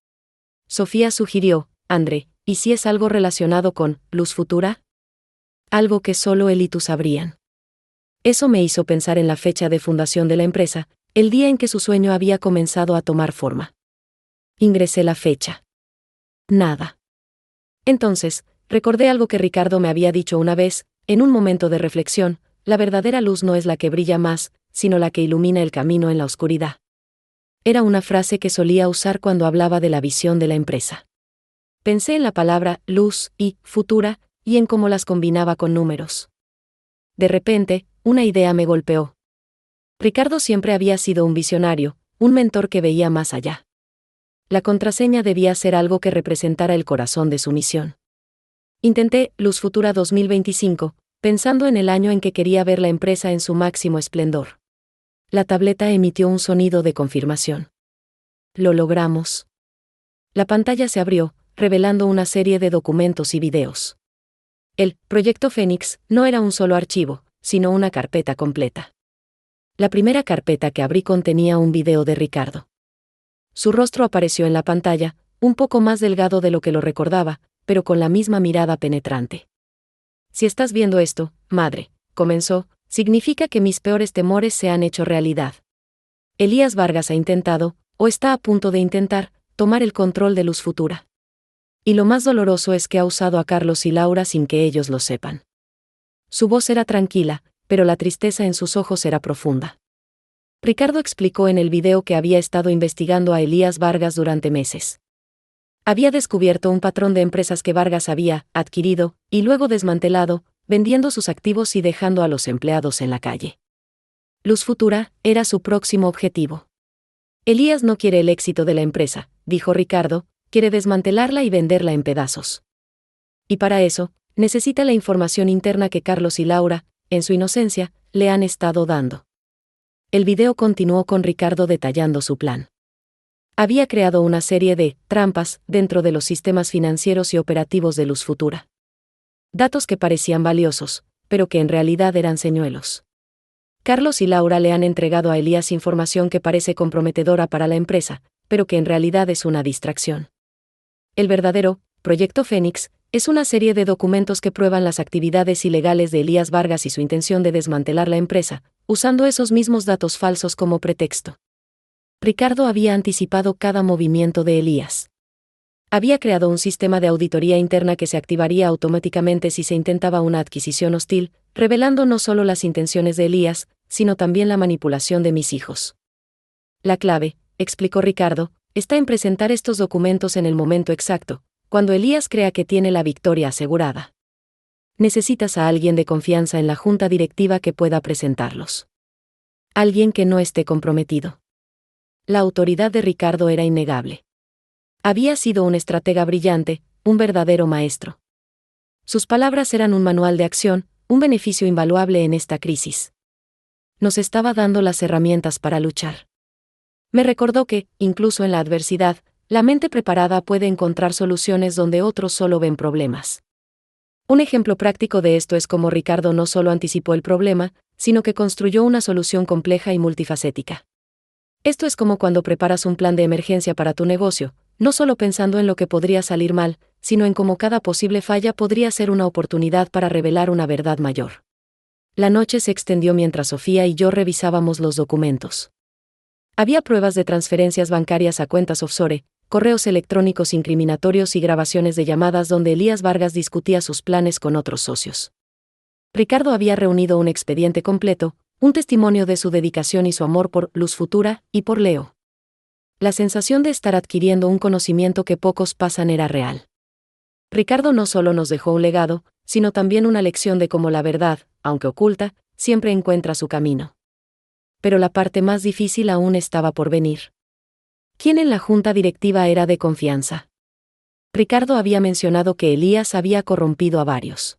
Sofía sugirió: André, ¿y si es algo relacionado con Luz Futura? Algo que solo él y tú sabrían. Eso me hizo pensar en la fecha de fundación de la empresa, el día en que su sueño había comenzado a tomar forma. Ingresé la fecha. Nada. Entonces, recordé algo que Ricardo me había dicho una vez, en un momento de reflexión: la verdadera luz no es la que brilla más, sino la que ilumina el camino en la oscuridad. Era una frase que solía usar cuando hablaba de la visión de la empresa. Pensé en la palabra luz y futura, y en cómo las combinaba con números. De repente, una idea me golpeó. Ricardo siempre había sido un visionario, un mentor que veía más allá. La contraseña debía ser algo que representara el corazón de su misión. Intenté Luz Futura 2025, pensando en el año en que quería ver la empresa en su máximo esplendor. La tableta emitió un sonido de confirmación. Lo logramos. La pantalla se abrió, revelando una serie de documentos y videos. El Proyecto Fénix no era un solo archivo, sino una carpeta completa. La primera carpeta que abrí contenía un video de Ricardo. Su rostro apareció en la pantalla, un poco más delgado de lo que lo recordaba, pero con la misma mirada penetrante. Si estás viendo esto, madre, comenzó, significa que mis peores temores se han hecho realidad. Elías Vargas ha intentado, o está a punto de intentar, tomar el control de Luz Futura. Y lo más doloroso es que ha usado a Carlos y Laura sin que ellos lo sepan. Su voz era tranquila, pero la tristeza en sus ojos era profunda. Ricardo explicó en el video que había estado investigando a Elías Vargas durante meses. Había descubierto un patrón de empresas que Vargas había adquirido y luego desmantelado, vendiendo sus activos y dejando a los empleados en la calle. Luz Futura era su próximo objetivo. Elías no quiere el éxito de la empresa, dijo Ricardo, quiere desmantelarla y venderla en pedazos. Y para eso, necesita la información interna que Carlos y Laura, en su inocencia, le han estado dando. El video continuó con Ricardo detallando su plan. Había creado una serie de trampas dentro de los sistemas financieros y operativos de Luz Futura. Datos que parecían valiosos, pero que en realidad eran señuelos. Carlos y Laura le han entregado a Elías información que parece comprometedora para la empresa, pero que en realidad es una distracción. El verdadero Proyecto Fénix es una serie de documentos que prueban las actividades ilegales de Elías Vargas y su intención de desmantelar la empresa, usando esos mismos datos falsos como pretexto. Ricardo había anticipado cada movimiento de Elías. Había creado un sistema de auditoría interna que se activaría automáticamente si se intentaba una adquisición hostil, revelando no solo las intenciones de Elías, sino también la manipulación de mis hijos. La clave, explicó Ricardo, está en presentar estos documentos en el momento exacto, cuando Elías crea que tiene la victoria asegurada. Necesitas a alguien de confianza en la junta directiva que pueda presentarlos. Alguien que no esté comprometido. La autoridad de Ricardo era innegable. Había sido un estratega brillante, un verdadero maestro. Sus palabras eran un manual de acción, un beneficio invaluable en esta crisis. Nos estaba dando las herramientas para luchar. Me recordó que, incluso en la adversidad, la mente preparada puede encontrar soluciones donde otros solo ven problemas. Un ejemplo práctico de esto es cómo Ricardo no solo anticipó el problema, sino que construyó una solución compleja y multifacética. Esto es como cuando preparas un plan de emergencia para tu negocio, no solo pensando en lo que podría salir mal, sino en cómo cada posible falla podría ser una oportunidad para revelar una verdad mayor. La noche se extendió mientras Sofía y yo revisábamos los documentos. Había pruebas de transferencias bancarias a cuentas offshore, correos electrónicos incriminatorios y grabaciones de llamadas donde Elías Vargas discutía sus planes con otros socios. Ricardo había reunido un expediente completo, un testimonio de su dedicación y su amor por Luz Futura y por Leo. La sensación de estar adquiriendo un conocimiento que pocos pasan era real. Ricardo no solo nos dejó un legado, sino también una lección de cómo la verdad, aunque oculta, siempre encuentra su camino. Pero la parte más difícil aún estaba por venir. ¿Quién en la junta directiva era de confianza? Ricardo había mencionado que Elías había corrompido a varios.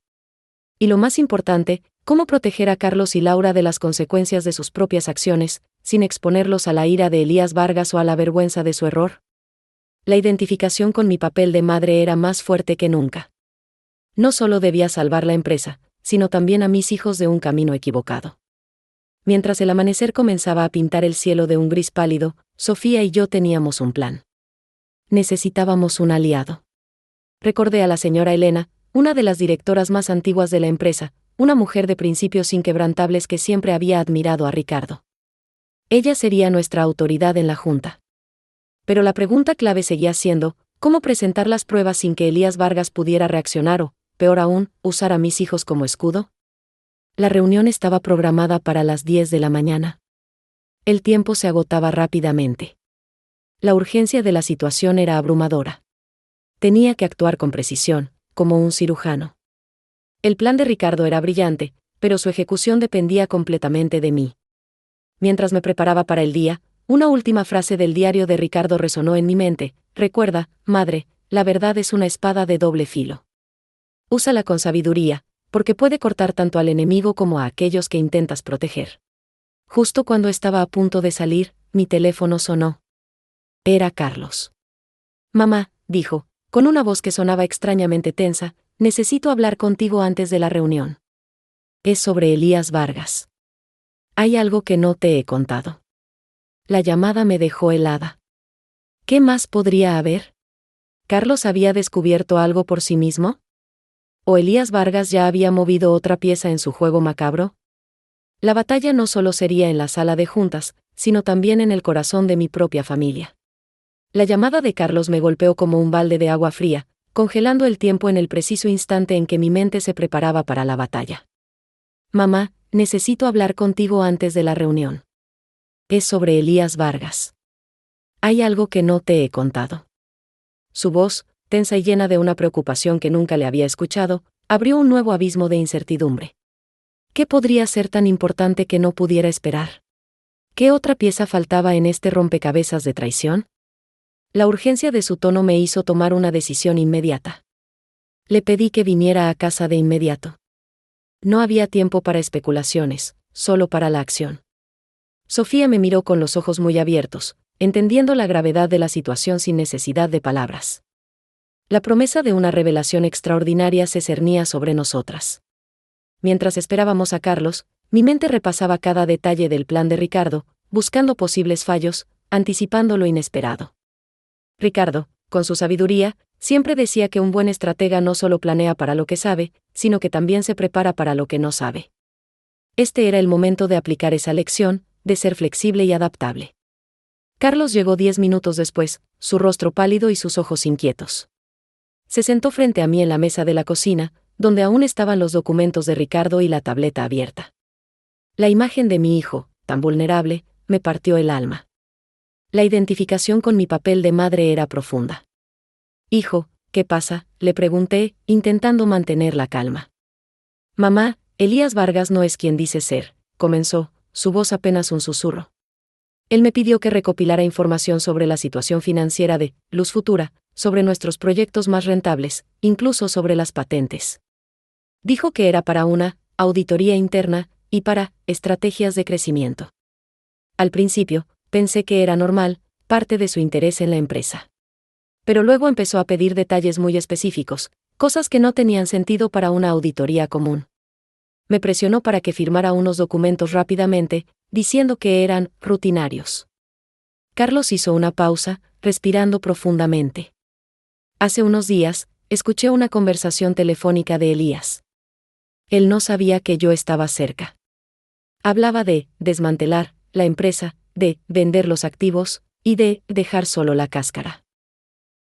Y lo más importante, cómo proteger a Carlos y Laura de las consecuencias de sus propias acciones, sin exponerlos a la ira de Elías Vargas o a la vergüenza de su error. La identificación con mi papel de madre era más fuerte que nunca. No solo debía salvar la empresa, sino también a mis hijos de un camino equivocado. Mientras el amanecer comenzaba a pintar el cielo de un gris pálido, Sofía y yo teníamos un plan. Necesitábamos un aliado. Recordé a la señora Elena, una de las directoras más antiguas de la empresa, una mujer de principios inquebrantables que siempre había admirado a Ricardo. Ella sería nuestra autoridad en la junta. Pero la pregunta clave seguía siendo, ¿cómo presentar las pruebas sin que Elías Vargas pudiera reaccionar o, peor aún, usar a mis hijos como escudo? La reunión estaba programada para las 10 de la mañana. El tiempo se agotaba rápidamente. La urgencia de la situación era abrumadora. Tenía que actuar con precisión, como un cirujano. El plan de Ricardo era brillante, pero su ejecución dependía completamente de mí. Mientras me preparaba para el día, una última frase del diario de Ricardo resonó en mi mente: recuerda, madre, la verdad es una espada de doble filo. Úsala con sabiduría, porque puede cortar tanto al enemigo como a aquellos que intentas proteger. Justo cuando estaba a punto de salir, mi teléfono sonó. Era Carlos. Mamá, dijo, con una voz que sonaba extrañamente tensa, necesito hablar contigo antes de la reunión. Es sobre Elías Vargas. Hay algo que no te he contado. La llamada me dejó helada. ¿Qué más podría haber? ¿Carlos había descubierto algo por sí mismo? ¿O Elías Vargas ya había movido otra pieza en su juego macabro? La batalla no solo sería en la sala de juntas, sino también en el corazón de mi propia familia. La llamada de Carlos me golpeó como un balde de agua fría, congelando el tiempo en el preciso instante en que mi mente se preparaba para la batalla. Mamá, necesito hablar contigo antes de la reunión. Es sobre Elías Vargas. Hay algo que no te he contado. Su voz, tensa y llena de una preocupación que nunca le había escuchado, abrió un nuevo abismo de incertidumbre. ¿Qué podría ser tan importante que no pudiera esperar? ¿Qué otra pieza faltaba en este rompecabezas de traición? La urgencia de su tono me hizo tomar una decisión inmediata. Le pedí que viniera a casa de inmediato. No había tiempo para especulaciones, solo para la acción. Sofía me miró con los ojos muy abiertos, entendiendo la gravedad de la situación sin necesidad de palabras. La promesa de una revelación extraordinaria se cernía sobre nosotras. Mientras esperábamos a Carlos, mi mente repasaba cada detalle del plan de Ricardo, buscando posibles fallos, anticipando lo inesperado. Ricardo, con su sabiduría, siempre decía que un buen estratega no solo planea para lo que sabe, sino que también se prepara para lo que no sabe. Este era el momento de aplicar esa lección, de ser flexible y adaptable. Carlos llegó 10 minutos después, su rostro pálido y sus ojos inquietos. Se sentó frente a mí en la mesa de la cocina, donde aún estaban los documentos de Ricardo y la tableta abierta. La imagen de mi hijo, tan vulnerable, me partió el alma. La identificación con mi papel de madre era profunda. Hijo, ¿qué pasa?, le pregunté, intentando mantener la calma. Mamá, Elías Vargas no es quien dice ser, comenzó, su voz apenas un susurro. Él me pidió que recopilara información sobre la situación financiera de Luz Futura, sobre nuestros proyectos más rentables, incluso sobre las patentes. Dijo que era para una auditoría interna y para estrategias de crecimiento. Al principio, pensé que era normal, parte de su interés en la empresa. Pero luego empezó a pedir detalles muy específicos, cosas que no tenían sentido para una auditoría común. Me presionó para que firmara unos documentos rápidamente, diciendo que eran rutinarios. Carlos hizo una pausa, respirando profundamente. Hace unos días, escuché una conversación telefónica de Elías. Él no sabía que yo estaba cerca. Hablaba de desmantelar la empresa, de vender los activos, y de dejar solo la cáscara.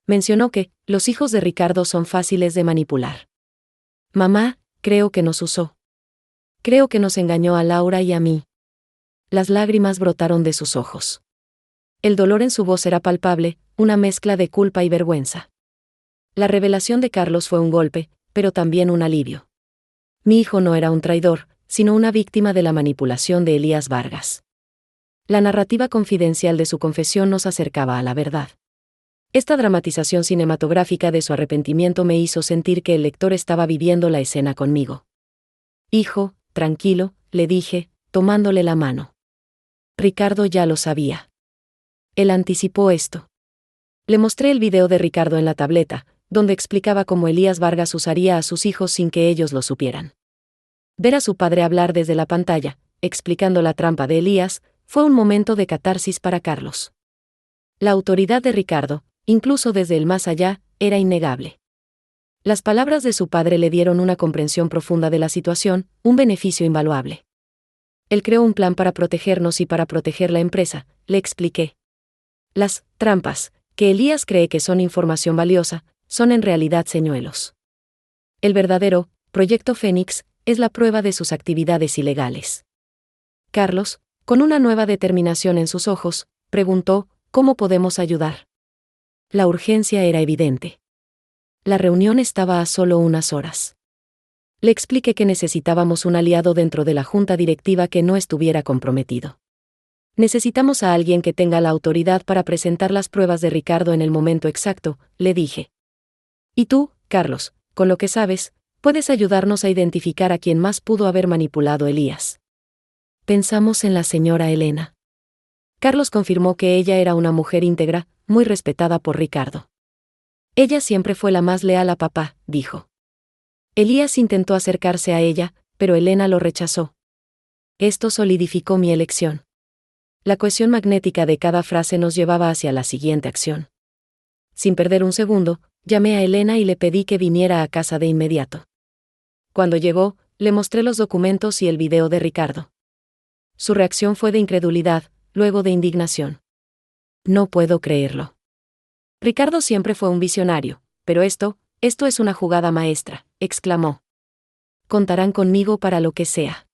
Mencionó que los hijos de Ricardo son fáciles de manipular. Mamá, creo que nos usó. Creo que nos engañó a Laura y a mí. Las lágrimas brotaron de sus ojos. El dolor en su voz era palpable, una mezcla de culpa y vergüenza. La revelación de Carlos fue un golpe, pero también un alivio. Mi hijo no era un traidor, sino una víctima de la manipulación de Elías Vargas. La narrativa confidencial de su confesión nos acercaba a la verdad. Esta dramatización cinematográfica de su arrepentimiento me hizo sentir que el lector estaba viviendo la escena conmigo. Hijo, tranquilo, le dije, tomándole la mano. Ricardo ya lo sabía. Él anticipó esto. Le mostré el video de Ricardo en la tableta, donde explicaba cómo Elías Vargas usaría a sus hijos sin que ellos lo supieran. Ver a su padre hablar desde la pantalla, explicando la trampa de Elías, fue un momento de catarsis para Carlos. La autoridad de Ricardo, incluso desde el más allá, era innegable. Las palabras de su padre le dieron una comprensión profunda de la situación, un beneficio invaluable. Él creó un plan para protegernos y para proteger la empresa, le expliqué. Las trampas, que Elías cree que son información valiosa, son en realidad señuelos. El verdadero Proyecto Fénix es la prueba de sus actividades ilegales. Carlos, con una nueva determinación en sus ojos, preguntó, ¿cómo podemos ayudar? La urgencia era evidente. La reunión estaba a solo unas horas. Le expliqué que necesitábamos un aliado dentro de la junta directiva que no estuviera comprometido. Necesitamos a alguien que tenga la autoridad para presentar las pruebas de Ricardo en el momento exacto, le dije. Y tú, Carlos, con lo que sabes, puedes ayudarnos a identificar a quién más pudo haber manipulado a Elías. Pensamos en la señora Elena. Carlos confirmó que ella era una mujer íntegra, muy respetada por Ricardo. Ella siempre fue la más leal a papá, dijo. Elías intentó acercarse a ella, pero Elena lo rechazó. Esto solidificó mi elección. La cohesión magnética de cada frase nos llevaba hacia la siguiente acción. Sin perder un segundo, llamé a Elena y le pedí que viniera a casa de inmediato. Cuando llegó, le mostré los documentos y el video de Ricardo. Su reacción fue de incredulidad, luego de indignación. No puedo creerlo. Ricardo siempre fue un visionario, pero esto es una jugada maestra, exclamó. Contarán conmigo para lo que sea.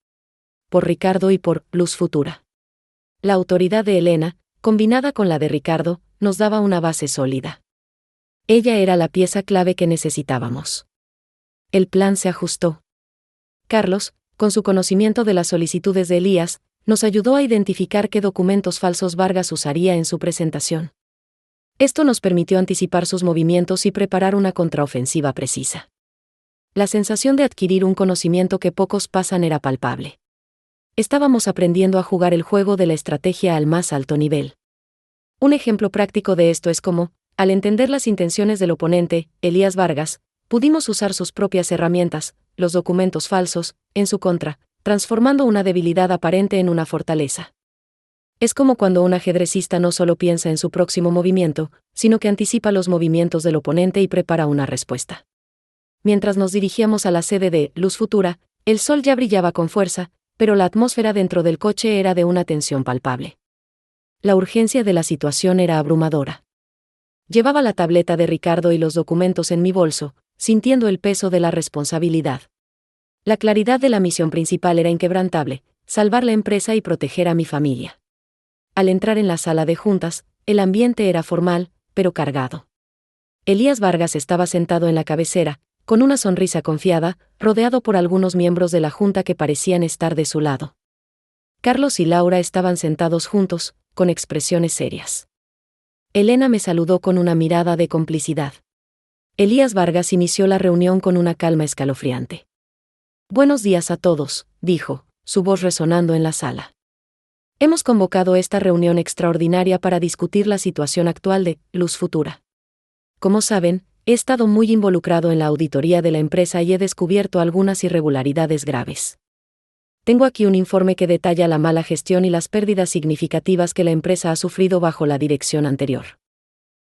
Por Ricardo y por Luz Futura. La autoridad de Elena, combinada con la de Ricardo, nos daba una base sólida. Ella era la pieza clave que necesitábamos. El plan se ajustó. Carlos, con su conocimiento de las solicitudes de Elías, nos ayudó a identificar qué documentos falsos Vargas usaría en su presentación. Esto nos permitió anticipar sus movimientos y preparar una contraofensiva precisa. La sensación de adquirir un conocimiento que pocos pasan era palpable. Estábamos aprendiendo a jugar el juego de la estrategia al más alto nivel. Un ejemplo práctico de esto es cómo, al entender las intenciones del oponente, Elías Vargas, pudimos usar sus propias herramientas, los documentos falsos, en su contra, transformando una debilidad aparente en una fortaleza. Es como cuando un ajedrecista no solo piensa en su próximo movimiento, sino que anticipa los movimientos del oponente y prepara una respuesta. Mientras nos dirigíamos a la sede de Luz Futura, el sol ya brillaba con fuerza, pero la atmósfera dentro del coche era de una tensión palpable. La urgencia de la situación era abrumadora. Llevaba la tableta de Ricardo y los documentos en mi bolso, sintiendo el peso de la responsabilidad. La claridad de la misión principal era inquebrantable: salvar la empresa y proteger a mi familia. Al entrar en la sala de juntas, el ambiente era formal, pero cargado. Elías Vargas estaba sentado en la cabecera, con una sonrisa confiada, rodeado por algunos miembros de la junta que parecían estar de su lado. Carlos y Laura estaban sentados juntos, con expresiones serias. Elena me saludó con una mirada de complicidad. Elías Vargas inició la reunión con una calma escalofriante. Buenos días a todos, dijo, su voz resonando en la sala. Hemos convocado esta reunión extraordinaria para discutir la situación actual de Luz Futura. Como saben, he estado muy involucrado en la auditoría de la empresa y he descubierto algunas irregularidades graves. Tengo aquí un informe que detalla la mala gestión y las pérdidas significativas que la empresa ha sufrido bajo la dirección anterior.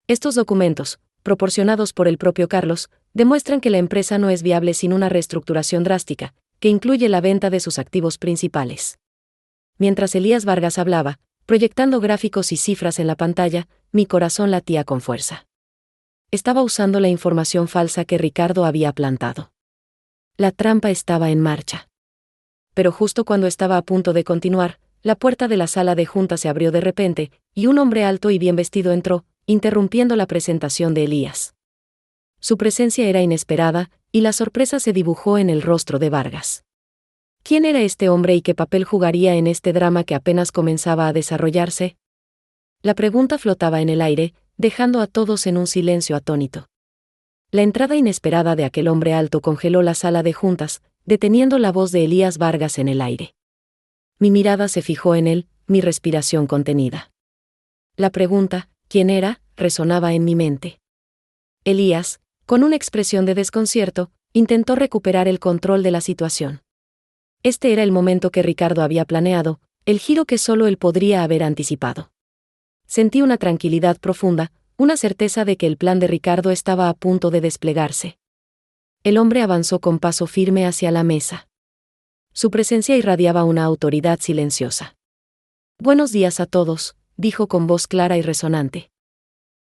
Estos documentos, proporcionados por el propio Carlos, demuestran que la empresa no es viable sin una reestructuración drástica, que incluye la venta de sus activos principales. Mientras Elías Vargas hablaba, proyectando gráficos y cifras en la pantalla, mi corazón latía con fuerza. Estaba usando la información falsa que Ricardo había plantado. La trampa estaba en marcha. Pero justo cuando estaba a punto de continuar, la puerta de la sala de junta se abrió de repente, y un hombre alto y bien vestido entró, interrumpiendo la presentación de Elías. Su presencia era inesperada, y la sorpresa se dibujó en el rostro de Vargas. ¿Quién era este hombre y qué papel jugaría en este drama que apenas comenzaba a desarrollarse? La pregunta flotaba en el aire, dejando a todos en un silencio atónito. La entrada inesperada de aquel hombre alto congeló la sala de juntas, deteniendo la voz de Elías Vargas en el aire. Mi mirada se fijó en él, mi respiración contenida. La pregunta, ¿quién era?, resonaba en mi mente. Elías, con una expresión de desconcierto, intentó recuperar el control de la situación. Este era el momento que Ricardo había planeado, el giro que solo él podría haber anticipado. Sentí una tranquilidad profunda, una certeza de que el plan de Ricardo estaba a punto de desplegarse. El hombre avanzó con paso firme hacia la mesa. Su presencia irradiaba una autoridad silenciosa. Buenos días a todos, dijo con voz clara y resonante.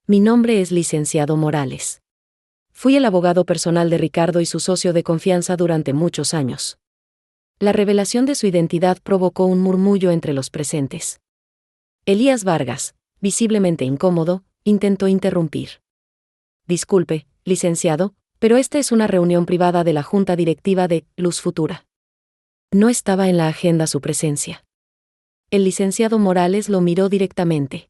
Mi nombre es licenciado Morales. Fui el abogado personal de Ricardo y su socio de confianza durante muchos años. La revelación de su identidad provocó un murmullo entre los presentes. Elías Vargas, visiblemente incómodo, intentó interrumpir. Disculpe, licenciado, pero esta es una reunión privada de la Junta Directiva de Luz Futura. No estaba en la agenda su presencia. El licenciado Morales lo miró directamente.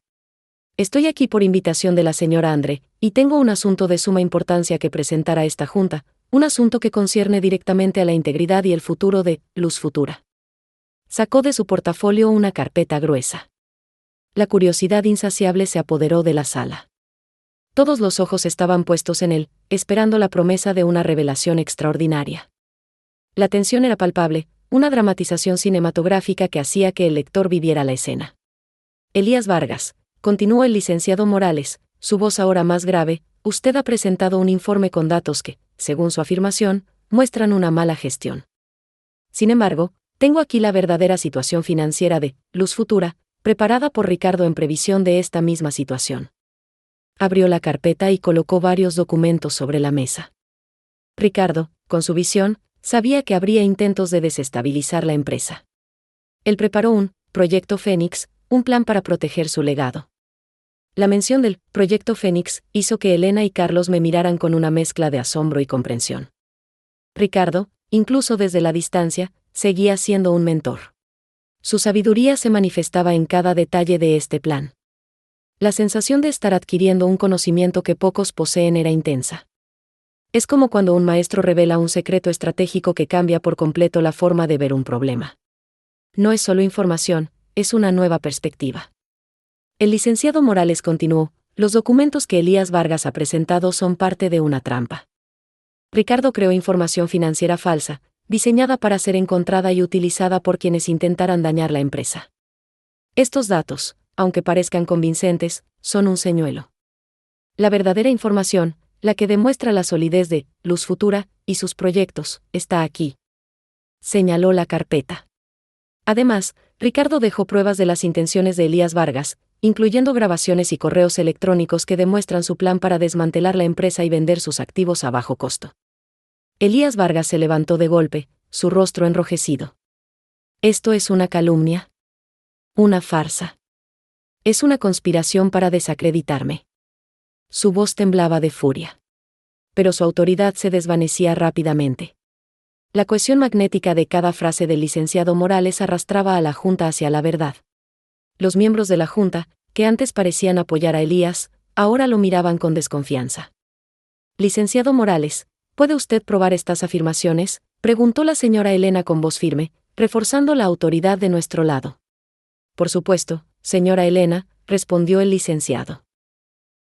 Estoy aquí por invitación de la señora Andre, y tengo un asunto de suma importancia que presentar a esta Junta, un asunto que concierne directamente a la integridad y el futuro de Luz Futura. Sacó de su portafolio una carpeta gruesa. La curiosidad insaciable se apoderó de la sala. Todos los ojos estaban puestos en él, esperando la promesa de una revelación extraordinaria. La tensión era palpable, una dramatización cinematográfica que hacía que el lector viviera la escena. Elías Vargas, continuó el licenciado Morales, su voz ahora más grave, usted ha presentado un informe con datos que, según su afirmación, muestran una mala gestión. Sin embargo, tengo aquí la verdadera situación financiera de Luz Futura, preparada por Ricardo en previsión de esta misma situación. Abrió la carpeta y colocó varios documentos sobre la mesa. Ricardo, con su visión, sabía que habría intentos de desestabilizar la empresa. Él preparó un Proyecto Fénix, un plan para proteger su legado. La mención del Proyecto Fénix hizo que Elena y Carlos me miraran con una mezcla de asombro y comprensión. Ricardo, incluso desde la distancia, seguía siendo un mentor. Su sabiduría se manifestaba en cada detalle de este plan. La sensación de estar adquiriendo un conocimiento que pocos poseen era intensa. Es como cuando un maestro revela un secreto estratégico que cambia por completo la forma de ver un problema. No es solo información, es una nueva perspectiva. El licenciado Morales continuó, los documentos que Elías Vargas ha presentado son parte de una trampa. Ricardo creó información financiera falsa, diseñada para ser encontrada y utilizada por quienes intentaran dañar la empresa. Estos datos, aunque parezcan convincentes, son un señuelo. La verdadera información, la que demuestra la solidez de Luz Futura y sus proyectos, está aquí. Señaló la carpeta. Además, Ricardo dejó pruebas de las intenciones de Elías Vargas, incluyendo grabaciones y correos electrónicos que demuestran su plan para desmantelar la empresa y vender sus activos a bajo costo. Elías Vargas se levantó de golpe, su rostro enrojecido. ¿Esto es una calumnia? ¿Una farsa? Es una conspiración para desacreditarme. Su voz temblaba de furia. Pero su autoridad se desvanecía rápidamente. La cohesión magnética de cada frase del licenciado Morales arrastraba a la Junta hacia la verdad. Los miembros de la Junta, que antes parecían apoyar a Elías, ahora lo miraban con desconfianza. Licenciado Morales, ¿puede usted probar estas afirmaciones?, preguntó la señora Elena con voz firme, reforzando la autoridad de nuestro lado. Por supuesto, señora Elena, respondió el licenciado.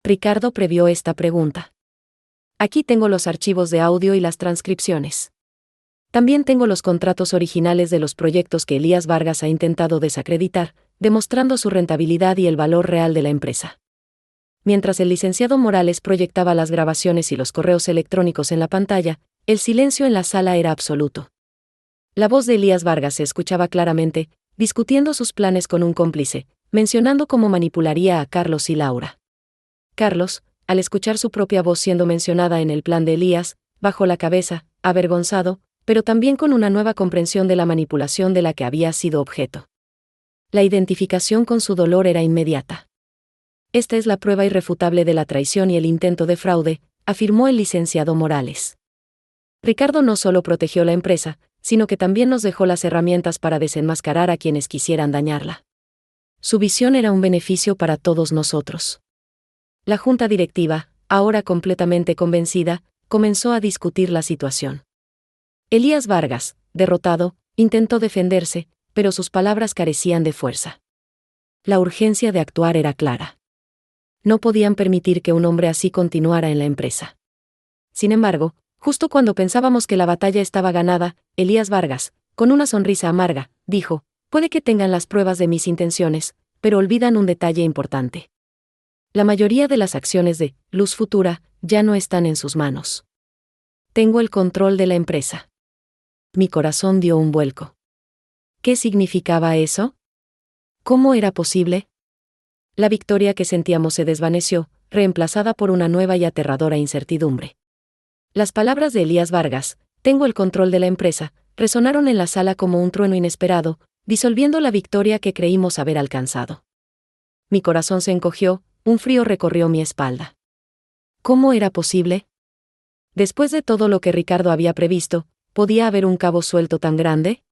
Ricardo previó esta pregunta. Aquí tengo los archivos de audio y las transcripciones. También tengo los contratos originales de los proyectos que Elías Vargas ha intentado desacreditar, demostrando su rentabilidad y el valor real de la empresa. Mientras el licenciado Morales proyectaba las grabaciones y los correos electrónicos en la pantalla, el silencio en la sala era absoluto. La voz de Elías Vargas se escuchaba claramente, discutiendo sus planes con un cómplice, mencionando cómo manipularía a Carlos y Laura. Carlos, al escuchar su propia voz siendo mencionada en el plan de Elías, bajó la cabeza, avergonzado, pero también con una nueva comprensión de la manipulación de la que había sido objeto. La identificación con su dolor era inmediata. Esta es la prueba irrefutable de la traición y el intento de fraude, afirmó el licenciado Morales. Ricardo no solo protegió la empresa, sino que también nos dejó las herramientas para desenmascarar a quienes quisieran dañarla. Su visión era un beneficio para todos nosotros. La junta directiva, ahora completamente convencida, comenzó a discutir la situación. Elías Vargas, derrotado, intentó defenderse, pero sus palabras carecían de fuerza. La urgencia de actuar era clara. No podían permitir que un hombre así continuara en la empresa. Sin embargo, justo cuando pensábamos que la batalla estaba ganada, Elías Vargas, con una sonrisa amarga, dijo, puede que tengan las pruebas de mis intenciones, pero olvidan un detalle importante. La mayoría de las acciones de Luz Futura ya no están en sus manos. Tengo el control de la empresa. Mi corazón dio un vuelco. ¿Qué significaba eso? ¿Cómo era posible? La victoria que sentíamos se desvaneció, reemplazada por una nueva y aterradora incertidumbre. Las palabras de Elías Vargas, tengo el control de la empresa, resonaron en la sala como un trueno inesperado, disolviendo la victoria que creímos haber alcanzado. Mi corazón se encogió, un frío recorrió mi espalda. ¿Cómo era posible? Después de todo lo que Ricardo había previsto, ¿podía haber un cabo suelto tan grande?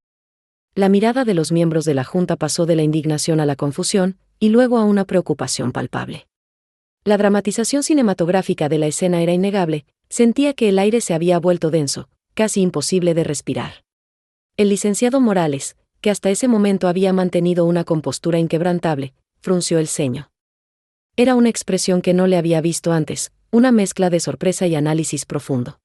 La mirada de los miembros de la Junta pasó de la indignación a la confusión, y luego a una preocupación palpable. La dramatización cinematográfica de la escena era innegable, sentía que el aire se había vuelto denso, casi imposible de respirar. El licenciado Morales, que hasta ese momento había mantenido una compostura inquebrantable, frunció el ceño. Era una expresión que no le había visto antes, una mezcla de sorpresa y análisis profundo.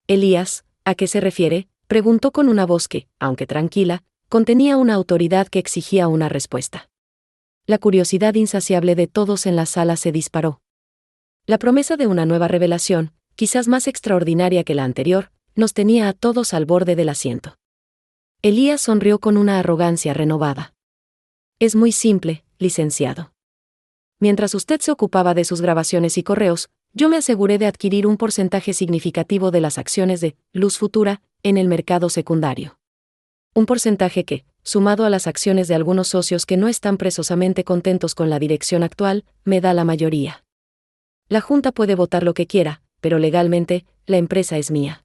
Elías, ¿a qué se refiere?, preguntó con una voz que, aunque tranquila, contenía una autoridad que exigía una respuesta. La curiosidad insaciable de todos en la sala se disparó. La promesa de una nueva revelación, quizás más extraordinaria que la anterior, nos tenía a todos al borde del asiento. Elías sonrió con una arrogancia renovada. Es muy simple, licenciado. Mientras usted se ocupaba de sus grabaciones y correos, yo me aseguré de adquirir un porcentaje significativo de las acciones de Luz Futura en el mercado secundario. Un porcentaje que, sumado a las acciones de algunos socios que no están precisamente contentos con la dirección actual, me da la mayoría. La Junta puede votar lo que quiera, pero legalmente, la empresa es mía.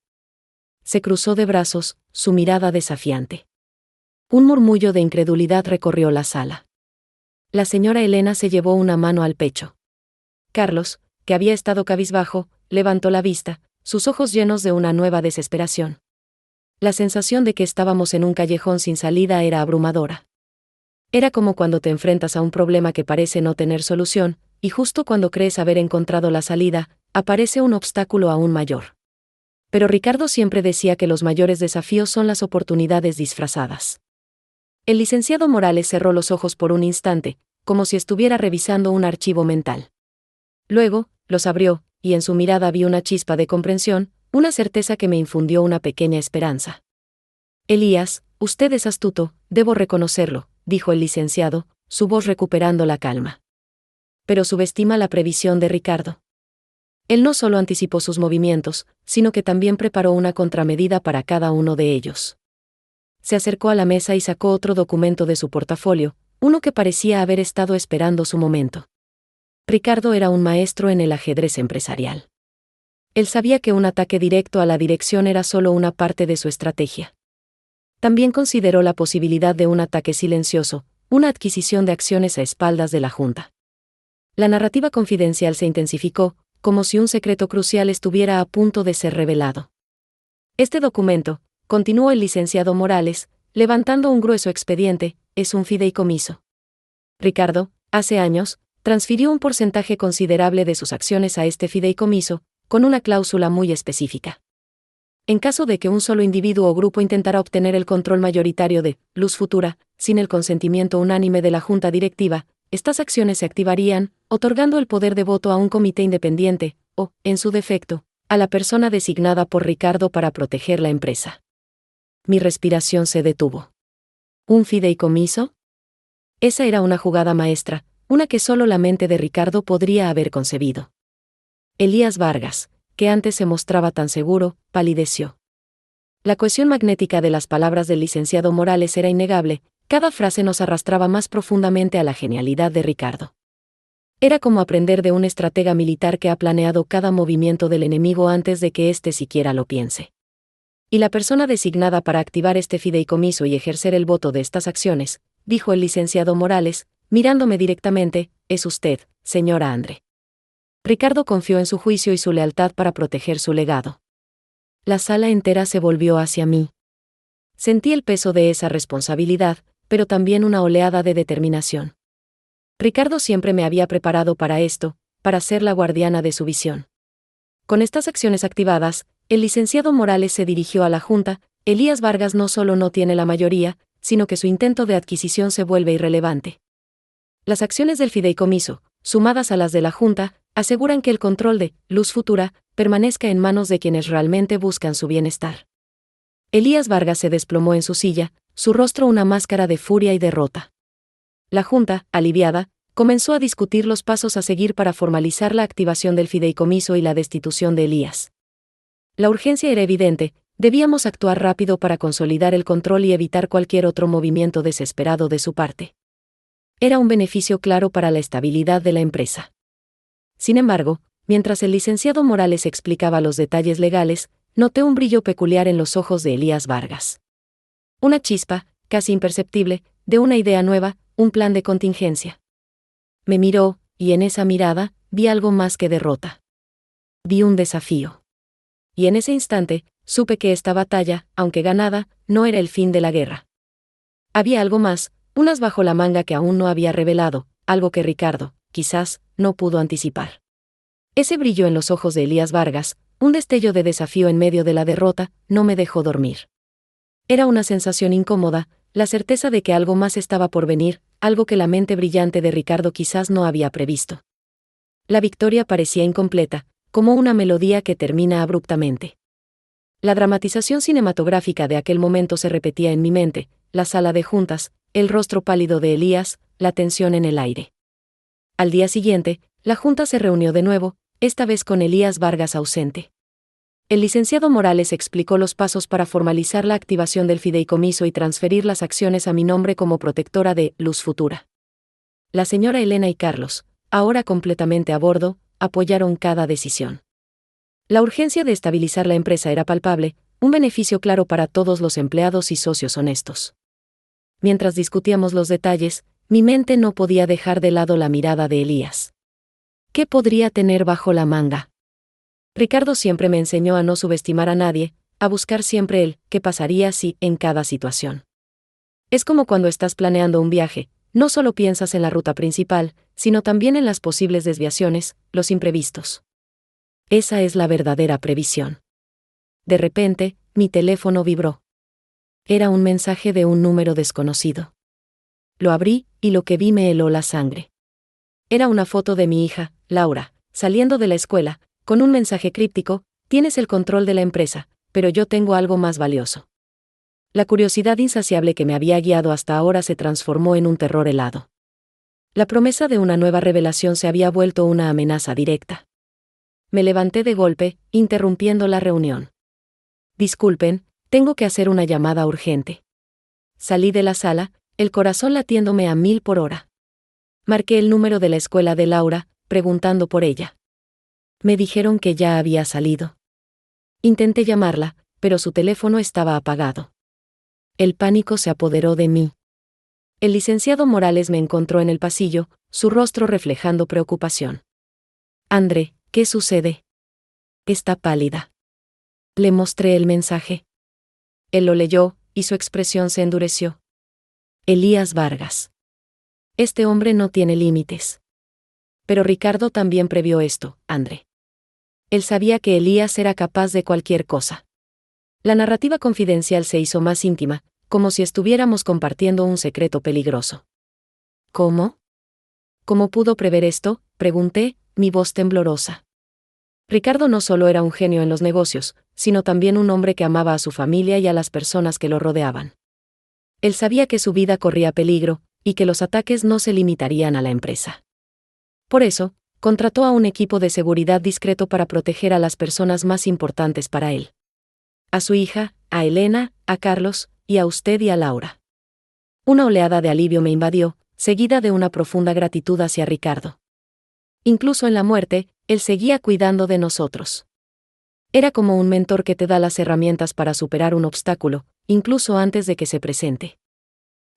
Se cruzó de brazos, su mirada desafiante. Un murmullo de incredulidad recorrió la sala. La señora Elena se llevó una mano al pecho. Carlos, que había estado cabizbajo, levantó la vista, sus ojos llenos de una nueva desesperación. La sensación de que estábamos en un callejón sin salida era abrumadora. Era como cuando te enfrentas a un problema que parece no tener solución, y justo cuando crees haber encontrado la salida, aparece un obstáculo aún mayor. Pero Ricardo siempre decía que los mayores desafíos son las oportunidades disfrazadas. El licenciado Morales cerró los ojos por un instante, como si estuviera revisando un archivo mental. Luego, los abrió, y en su mirada vi una chispa de comprensión, una certeza que me infundió una pequeña esperanza. Elías, usted es astuto, debo reconocerlo, dijo el licenciado, su voz recuperando la calma. Pero subestima la previsión de Ricardo. Él no solo anticipó sus movimientos, sino que también preparó una contramedida para cada uno de ellos. Se acercó a la mesa y sacó otro documento de su portafolio, uno que parecía haber estado esperando su momento. Ricardo era un maestro en el ajedrez empresarial. Él sabía que un ataque directo a la dirección era solo una parte de su estrategia. También consideró la posibilidad de un ataque silencioso, una adquisición de acciones a espaldas de la Junta. La narrativa confidencial se intensificó, como si un secreto crucial estuviera a punto de ser revelado. Este documento, continuó el licenciado Morales, levantando un grueso expediente, es un fideicomiso. Ricardo, hace años, transfirió un porcentaje considerable de sus acciones a este fideicomiso, con una cláusula muy específica. En caso de que un solo individuo o grupo intentara obtener el control mayoritario de Luz Futura, sin el consentimiento unánime de la Junta Directiva, estas acciones se activarían, otorgando el poder de voto a un comité independiente, o, en su defecto, a la persona designada por Ricardo para proteger la empresa. Mi respiración se detuvo. ¿Un fideicomiso? Esa era una jugada maestra, una que solo la mente de Ricardo podría haber concebido. Elías Vargas, que antes se mostraba tan seguro, palideció. La cohesión magnética de las palabras del licenciado Morales era innegable, cada frase nos arrastraba más profundamente a la genialidad de Ricardo. Era como aprender de un estratega militar que ha planeado cada movimiento del enemigo antes de que éste siquiera lo piense. Y la persona designada para activar este fideicomiso y ejercer el voto de estas acciones, dijo el licenciado Morales, mirándome directamente, es usted, señora Andre. Ricardo confió en su juicio y su lealtad para proteger su legado. La sala entera se volvió hacia mí. Sentí el peso de esa responsabilidad, pero también una oleada de determinación. Ricardo siempre me había preparado para esto, para ser la guardiana de su visión. Con estas acciones activadas, el licenciado Morales se dirigió a la Junta. Elías Vargas no solo no tiene la mayoría, sino que su intento de adquisición se vuelve irrelevante. Las acciones del fideicomiso, sumadas a las de la Junta, aseguran que el control de Luz Futura permanezca en manos de quienes realmente buscan su bienestar. Elías Vargas se desplomó en su silla, su rostro una máscara de furia y derrota. La Junta, aliviada, comenzó a discutir los pasos a seguir para formalizar la activación del fideicomiso y la destitución de Elías. La urgencia era evidente, debíamos actuar rápido para consolidar el control y evitar cualquier otro movimiento desesperado de su parte. Era un beneficio claro para la estabilidad de la empresa. Sin embargo, mientras el licenciado Morales explicaba los detalles legales, noté un brillo peculiar en los ojos de Elías Vargas. Una chispa, casi imperceptible, de una idea nueva, un plan de contingencia. Me miró, y en esa mirada, vi algo más que derrota. Vi un desafío. Y en ese instante, supe que esta batalla, aunque ganada, no era el fin de la guerra. Había algo más, un as bajo la manga que aún no había revelado, algo que Ricardo, quizás, no pudo anticipar. Ese brillo en los ojos de Elías Vargas, un destello de desafío en medio de la derrota, no me dejó dormir. Era una sensación incómoda, la certeza de que algo más estaba por venir, algo que la mente brillante de Ricardo quizás no había previsto. La victoria parecía incompleta, como una melodía que termina abruptamente. La dramatización cinematográfica de aquel momento se repetía en mi mente, la sala de juntas, el rostro pálido de Elías, la tensión en el aire. Al día siguiente, la junta se reunió de nuevo, esta vez con Elías Vargas ausente. El licenciado Morales explicó los pasos para formalizar la activación del fideicomiso y transferir las acciones a mi nombre como protectora de Luz Futura. La señora Elena y Carlos, ahora completamente a bordo, apoyaron cada decisión. La urgencia de estabilizar la empresa era palpable, un beneficio claro para todos los empleados y socios honestos. Mientras discutíamos los detalles, mi mente no podía dejar de lado la mirada de Elías. ¿Qué podría tener bajo la manga? Ricardo siempre me enseñó a no subestimar a nadie, a buscar siempre el qué pasaría si en cada situación. Es como cuando estás planeando un viaje, no solo piensas en la ruta principal, sino también en las posibles desviaciones, los imprevistos. Esa es la verdadera previsión. De repente, mi teléfono vibró. Era un mensaje de un número desconocido. Lo abrí, y lo que vi me heló la sangre. Era una foto de mi hija, Laura, saliendo de la escuela, con un mensaje críptico: tienes el control de la empresa, pero yo tengo algo más valioso. La curiosidad insaciable que me había guiado hasta ahora se transformó en un terror helado. La promesa de una nueva revelación se había vuelto una amenaza directa. Me levanté de golpe, interrumpiendo la reunión. Disculpen, tengo que hacer una llamada urgente. Salí de la sala, el corazón latiéndome a 1000 por hora. Marqué el número de la escuela de Laura, preguntando por ella. Me dijeron que ya había salido. Intenté llamarla, pero su teléfono estaba apagado. El pánico se apoderó de mí. El licenciado Morales me encontró en el pasillo, su rostro reflejando preocupación. André, ¿qué sucede? Está pálida. Le mostré el mensaje. Él lo leyó, y su expresión se endureció. Elías Vargas. Este hombre no tiene límites. Pero Ricardo también previó esto, André. Él sabía que Elías era capaz de cualquier cosa. La narrativa confidencial se hizo más íntima, como si estuviéramos compartiendo un secreto peligroso. ¿Cómo? ¿Cómo pudo prever esto?, pregunté, mi voz temblorosa. Ricardo no solo era un genio en los negocios, sino también un hombre que amaba a su familia y a las personas que lo rodeaban. Él sabía que su vida corría peligro, y que los ataques no se limitarían a la empresa. Por eso, contrató a un equipo de seguridad discreto para proteger a las personas más importantes para él. A su hija, a Elena, a Carlos, y a usted y a Laura. Una oleada de alivio me invadió, seguida de una profunda gratitud hacia Ricardo. Incluso en la muerte, él seguía cuidando de nosotros. Era como un mentor que te da las herramientas para superar un obstáculo, incluso antes de que se presente.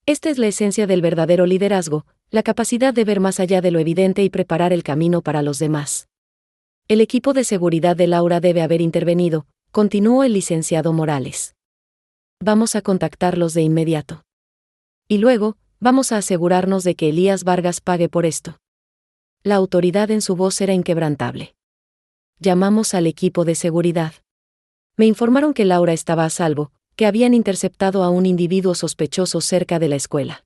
Esta es la esencia del verdadero liderazgo, la capacidad de ver más allá de lo evidente y preparar el camino para los demás. El equipo de seguridad de Laura debe haber intervenido, continuó el licenciado Morales. Vamos a contactarlos de inmediato. Y luego, vamos a asegurarnos de que Elías Vargas pague por esto. La autoridad en su voz era inquebrantable. Llamamos al equipo de seguridad. Me informaron que Laura estaba a salvo, que habían interceptado a un individuo sospechoso cerca de la escuela.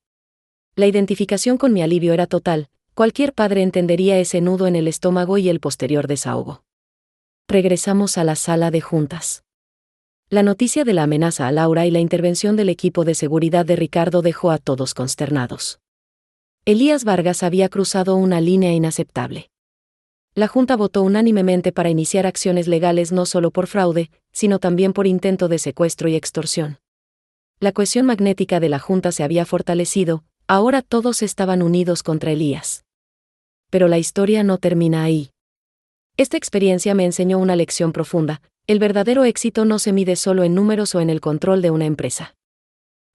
La identificación con mi alivio era total, cualquier padre entendería ese nudo en el estómago y el posterior desahogo. Regresamos a la sala de juntas. La noticia de la amenaza a Laura y la intervención del equipo de seguridad de Ricardo dejó a todos consternados. Elías Vargas había cruzado una línea inaceptable. La Junta votó unánimemente para iniciar acciones legales no solo por fraude, sino también por intento de secuestro y extorsión. La cohesión magnética de la Junta se había fortalecido, ahora todos estaban unidos contra Elías. Pero la historia no termina ahí. Esta experiencia me enseñó una lección profunda: el verdadero éxito no se mide solo en números o en el control de una empresa.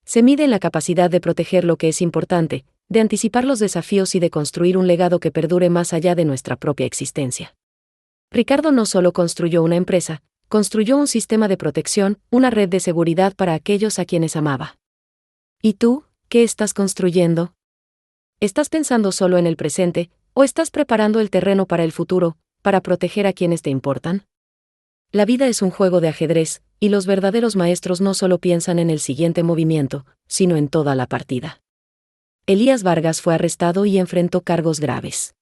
Se mide en la capacidad de proteger lo que es importante, de anticipar los desafíos y de construir un legado que perdure más allá de nuestra propia existencia. Ricardo no solo construyó una empresa, construyó un sistema de protección, una red de seguridad para aquellos a quienes amaba. ¿Y tú, ¿Qué estás construyendo? ¿Estás pensando solo en el presente, o estás preparando el terreno para el futuro, para proteger a quienes te importan? La vida es un juego de ajedrez, y los verdaderos maestros no solo piensan en el siguiente movimiento, sino en toda la partida. Elías Vargas fue arrestado y enfrentó cargos graves.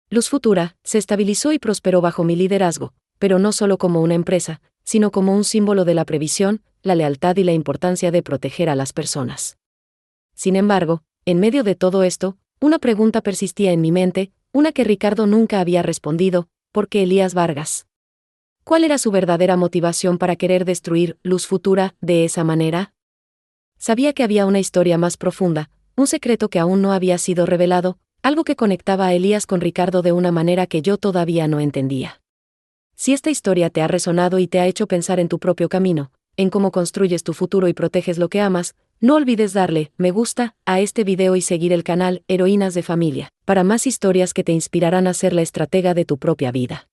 Luz Futura se estabilizó y prosperó bajo mi liderazgo, pero no solo como una empresa, sino como un símbolo de la previsión, la lealtad y la importancia de proteger a las personas. Sin embargo, en medio de todo esto, una pregunta persistía en mi mente, una que Ricardo nunca había respondido: ¿por qué Elías Vargas? ¿Cuál era su verdadera motivación para querer destruir Luz Futura de esa manera? Sabía que había una historia más profunda, un secreto que aún no había sido revelado, algo que conectaba a Elías con Ricardo de una manera que yo todavía no entendía. Si esta historia te ha resonado y te ha hecho pensar en tu propio camino, en cómo construyes tu futuro y proteges lo que amas, no olvides darle me gusta a este video y seguir el canal Heroínas de Familia, para más historias que te inspirarán a ser la estratega de tu propia vida.